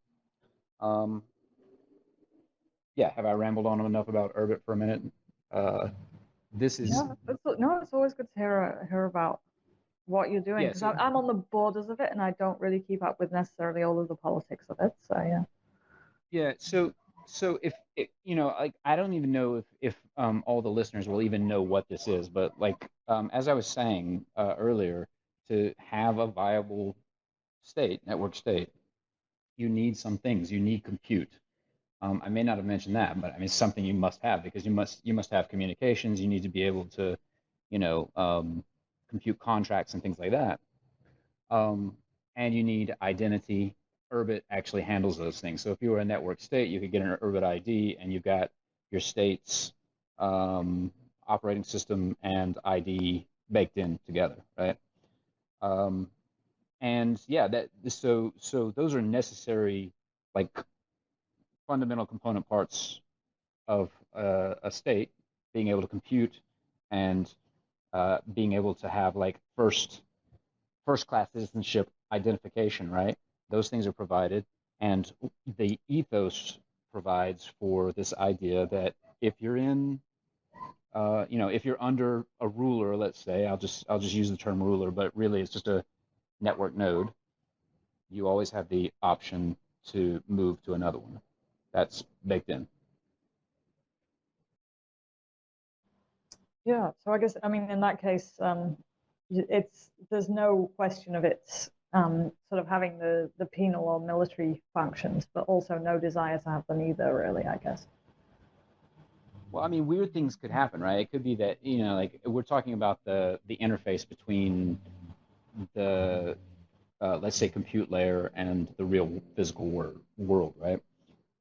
Speaker 3: Um, yeah, have I rambled on enough about Urbit for a minute? This is,
Speaker 1: Yeah, it's always good to hear about what you're doing,
Speaker 3: yeah,
Speaker 1: because
Speaker 3: so
Speaker 1: I'm on the borders of it and I don't really keep up with necessarily all of the politics of it. So yeah.
Speaker 3: yeah, so So if like I don't even know if all the listeners will even know what this is, but like as I was saying earlier, to have a viable network state, you need some things. You need compute. I may not have mentioned that, but I mean it's something you must have because you must have communications. You need to be able to, compute contracts and things like that. And you need identity. Urbit actually handles those things. So if you were a network state, you could get an Urbit ID, and you've got your state's operating system and ID baked in together, right? And yeah, so those are necessary, like fundamental component parts of a state, being able to compute and being able to have like first class citizenship identification, right? Those things are provided, and the ethos provides for this idea that if you're in if you're under a ruler, let's say, I'll just use the term ruler, but really it's just a network node, you always have the option to move to another one. That's baked in.
Speaker 1: Yeah, so I guess, I mean, in that case, there's no question of its sort of having the penal or military functions, but also no desire to have them either, really, I guess.
Speaker 3: Well, I mean, weird things could happen, right? It could be that, like we're talking about the interface between the let's say compute layer and the real physical world, right?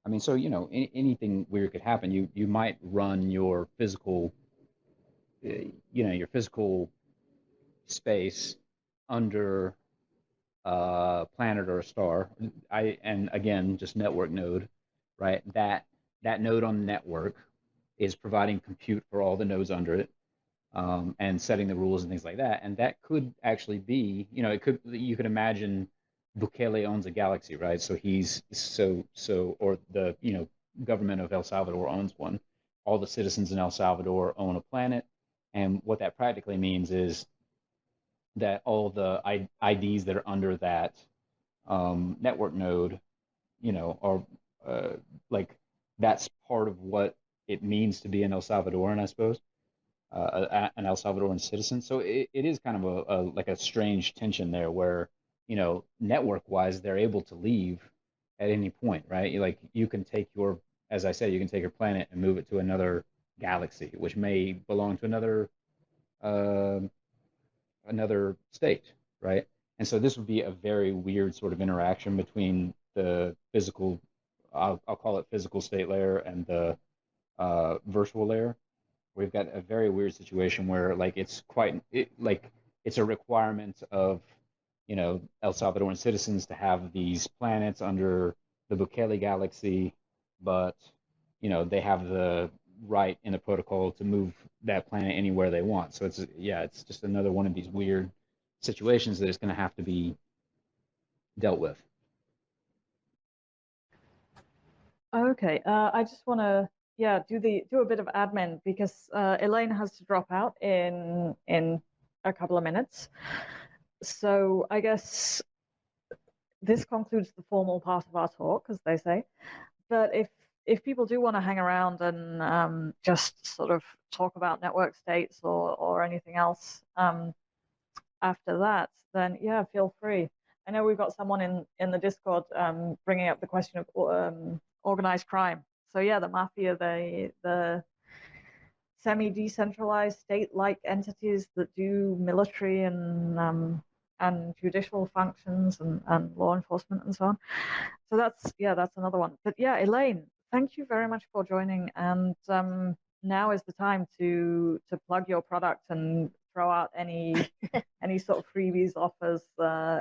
Speaker 3: I mean, so anything weird could happen. You might run your physical your physical space under a planet or a star. And again, just network node, right? That node on the network is providing compute for all the nodes under it, and setting the rules and things like that. And that could actually be, you could imagine Bukele owns a galaxy, right? So or the government of El Salvador owns one. All the citizens in El Salvador own a planet, and what that practically means is that all the IDs that are under that network node, are like that's part of what it means to be an El Salvadoran, I suppose, an El Salvadoran citizen. So it is kind of like a strange tension there, where network wise they're able to leave at any point, right? You can take as I said, you can take your planet and move it to another galaxy, which may belong to uh, another state, right? And so this would be a very weird sort of interaction between the physical, I'll call it physical state layer, and the virtual layer. We've got a very weird situation where like it's a requirement of El Salvadoran citizens to have these planets under the Bukele galaxy, but they have the right in the protocol to move that planet anywhere they want. So it's just another one of these weird situations that is going to have to be dealt with.
Speaker 1: Okay, I just want to do a bit of admin because Elaine has to drop out in a couple of minutes. So I guess this concludes the formal part of our talk, as they say. But if people do want to hang around and just sort of talk about network states or anything else after that, then yeah, feel free. I know we've got someone in the Discord bringing up the question of organized crime. So yeah, the mafia, the semi-decentralized state-like entities that do military and judicial functions and law enforcement and so on. So that's another one. But yeah, Elaine, thank you very much for joining. And now is the time to plug your product and throw out any sort of freebies, offers,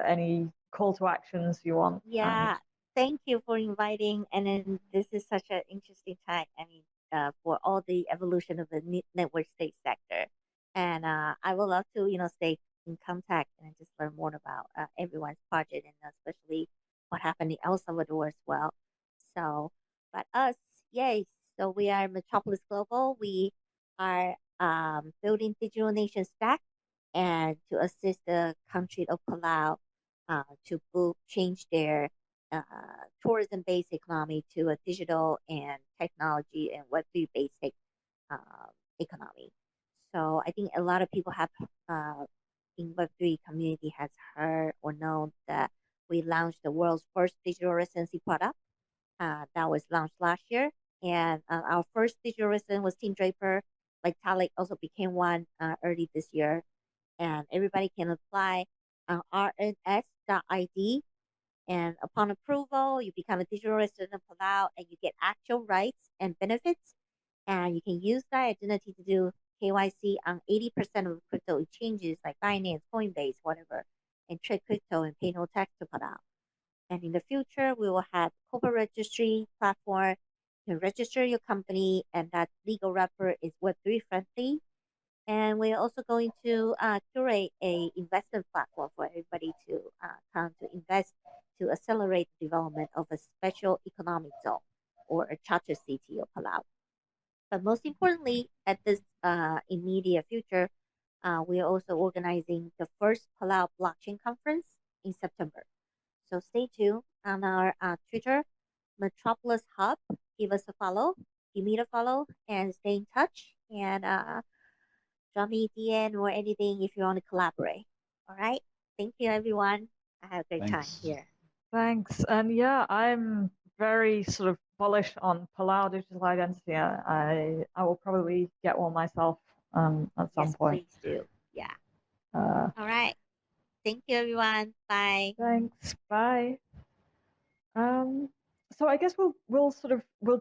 Speaker 1: any call to actions you want.
Speaker 2: Yeah, thank you for inviting. And then this is such an interesting time. I mean, for all the evolution of the network state sector, and I would love to, stay in contact and just learn more about everyone's project, and especially what happened in El Salvador as well. So, but us, yay! So we are Metropolis Global. We are building digital nation stack and to assist the country of Palau to change their tourism-based economy to a digital and technology and Web3-based economy. So I think a lot of people have in Web3 community has heard or known that we launched the world's first digital residency product that was launched last year. And our first digital resident was Team Draper. Vitalik also became one early this year. And everybody can apply on rns.id. And upon approval, you become a digital resident of Palau and you get actual rights and benefits. And you can use that identity to do KYC on 80% of crypto exchanges like Binance, Coinbase, whatever, and trade crypto and pay no tax to Palau. And in the future, we will have corporate registry platform. You can register your company, and that legal wrapper is Web3 friendly. And we're also going to curate a investment platform for everybody to come to invest to accelerate the development of a special economic zone or a charter city of Palau. But most importantly, at this immediate future, we are also organizing the first Palau blockchain conference in September. So stay tuned on our Twitter, Metropolis Hub. Give us a follow, give me a follow, and stay in touch. And drop me a DM or anything if you want to collaborate. All right. Thank you, everyone. I had a great time
Speaker 3: Thanks.
Speaker 2: here.
Speaker 1: Thanks. And yeah, I'm very sort of bullish on Palau digital identity. I will probably get one myself at some
Speaker 2: Yes,
Speaker 1: point.
Speaker 2: please do. Yeah.
Speaker 1: Uh,
Speaker 2: All right. Thank you, everyone. Bye.
Speaker 1: Thanks. Bye. So I guess we'll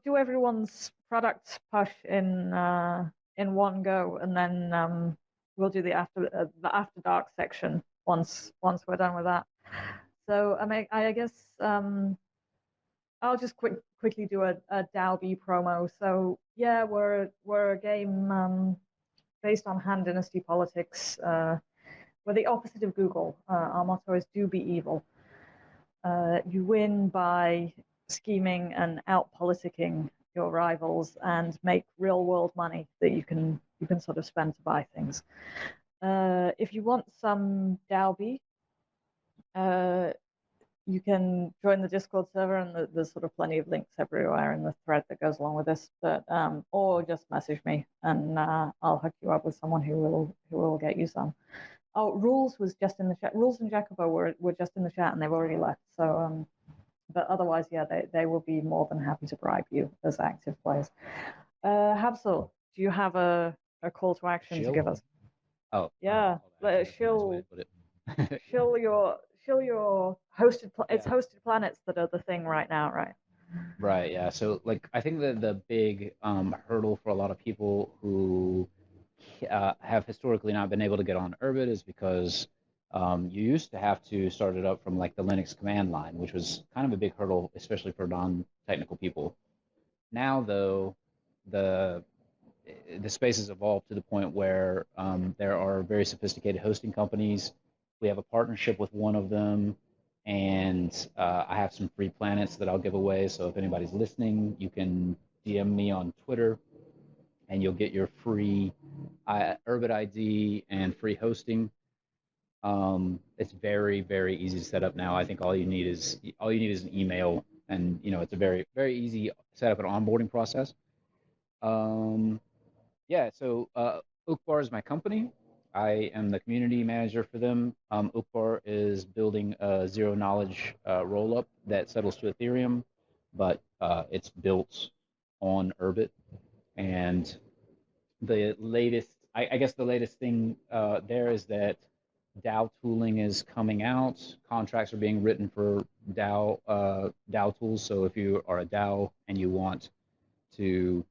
Speaker 1: do everyone's product push in one go, and then we'll do the after dark section once we're done with that. So I guess I'll just quickly do a Dalby promo. So yeah, we're a game based on Han Dynasty politics. We're the opposite of Google. Our motto is "Do be evil." You win by scheming and out-politicking your rivals and make real-world money that you can sort of spend to buy things. If you want some Dalby, you can join the Discord server, and there's sort of plenty of links everywhere in the thread that goes along with this. But or just message me, and I'll hook you up with someone who will get you some. Oh, Rules was just in the chat. Rules and Jacobo were just in the chat, and they've already left. So, but otherwise, yeah, they will be more than happy to bribe you as active players. Habsel, do you have a call to action to give us?
Speaker 3: Oh,
Speaker 1: yeah, shill your hosted. It's
Speaker 3: Yeah.
Speaker 1: hosted planets that are the thing right now, right?
Speaker 3: Right, yeah. So like I think that the big hurdle for a lot of people who have historically not been able to get on Urbit is because you used to have to start it up from like the Linux command line, which was kind of a big hurdle, especially for non-technical people. Now though, the space has evolved to the point where there are very sophisticated hosting companies. We have a partnership with one of them, and I have some free planets that I'll give away. So if anybody's listening, you can DM me on Twitter, and you'll get your free Urbit ID and free hosting. It's very, very easy to set up now. I think all you need is an email, and it's a very, very easy setup and onboarding process. Yeah, so Uqbar is my company. I am the community manager for them. Uqbar is building a zero-knowledge rollup that settles to Ethereum, but it's built on Urbit. And the latest, I guess the latest thing there is that DAO tooling is coming out. Contracts are being written for DAO tools. So if you are a DAO and you want to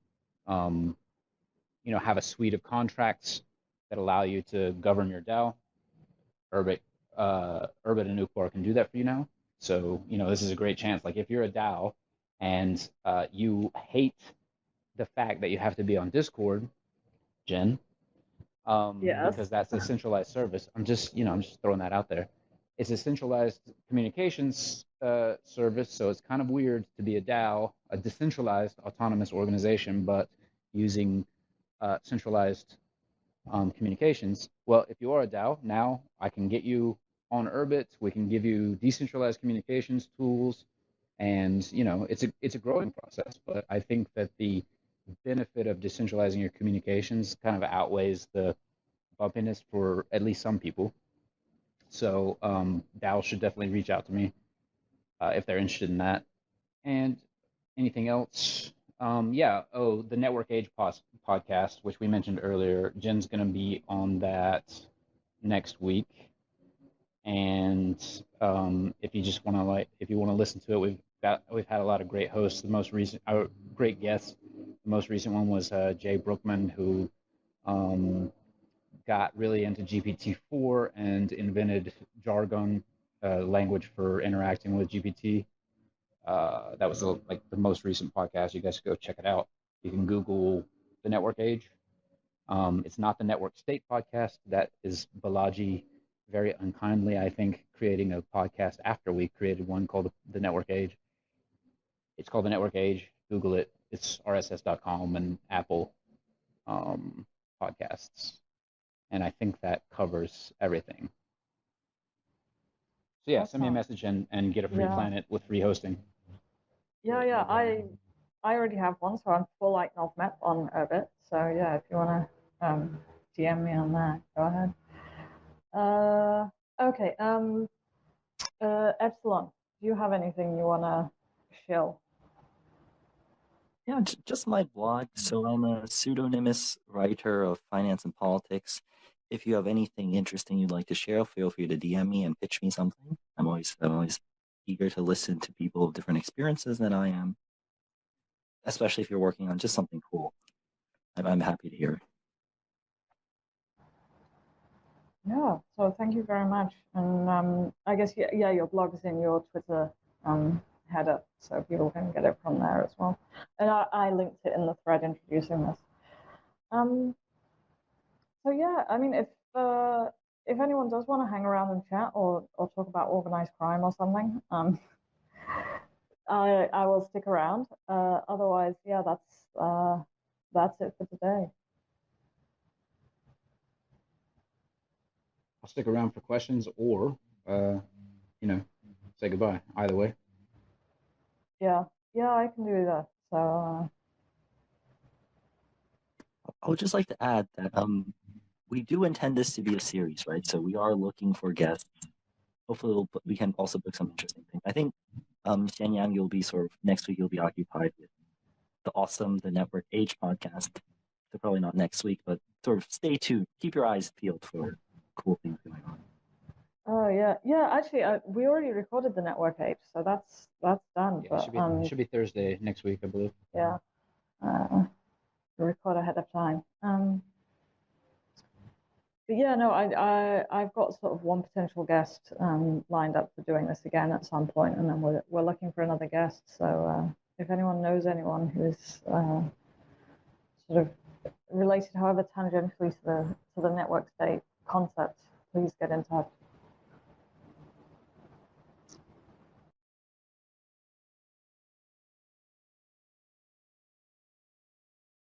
Speaker 3: have a suite of contracts that allow you to govern your DAO, Urbit and Uqbar can do that for you now. So, this is a great chance. Like if you're a DAO and you hate the fact that you have to be on Discord, Jen,
Speaker 1: Yes.
Speaker 3: because that's a centralized service. I'm just throwing that out there. It's a centralized communications service, so it's kind of weird to be a DAO, a decentralized autonomous organization, but using centralized communications. Well, if you are a DAO, now I can get you on Urbit. We can give you decentralized communications tools. And it's a growing process, but I think that the benefit of decentralizing your communications kind of outweighs the bumpiness for at least some people. So DAO should definitely reach out to me if they're interested in that. And anything else? The Network Age podcast, which we mentioned earlier. Jen's going to be on that next week. And if you just want to if you want to listen to it, we've had a lot of great hosts. The most recent, great guests. The most recent one was Jay Brookman, who got really into GPT-4 and invented jargon, language for interacting with GPT. That was the most recent podcast. You guys should go check it out. You can Google the Network Age. It's not the Network State podcast. That is Balaji very unkindly, I think, creating a podcast after we created one called the Network Age. It's called the Network Age. Google it. It's rss.com and Apple podcasts. And I think that covers everything. So yeah, send me a message and get a free planet with free hosting.
Speaker 1: Yeah. I already have one, so I'm full like NovMep on Urbit. So yeah, if you want to DM me on that, go ahead. Okay. Epsilon, do you have anything you want to shill?
Speaker 4: Yeah, just my blog. So I'm a pseudonymous writer of finance and politics. If you have anything interesting you'd like to share, feel free to DM me and pitch me something. I'm always eager to listen to people with different experiences than I am, especially if you're working on just something cool. I'm happy to hear it.
Speaker 1: Yeah, so thank you very much. And I guess, yeah, your blog is in your Twitter header, so people can get it from there as well. And I linked it in the thread introducing this. So yeah, I mean, if anyone does want to hang around and chat or talk about organized crime or something, I will stick around. Otherwise, yeah, that's it for today.
Speaker 3: I'll stick around for questions or, say goodbye. Either way.
Speaker 1: Yeah, I can do that. So.
Speaker 4: I would just like to add that we do intend this to be a series, right? So we are looking for guests. Hopefully, we can also book some interesting things. I think Xianyang, you'll be next week. You'll be occupied with the Network Age podcast. So probably not next week, but stay tuned. Keep your eyes peeled for cool things going on.
Speaker 1: Oh yeah. Actually, we already recorded the Network Age, so that's done.
Speaker 3: Yeah,
Speaker 1: but
Speaker 3: it should be Thursday next week, I believe.
Speaker 1: Yeah, we record ahead of time. But yeah, no, I've got sort of one potential guest lined up for doing this again at some point, and then we're looking for another guest. So if anyone knows anyone who's sort of related, however tangentially, to the network state concept, please get in touch.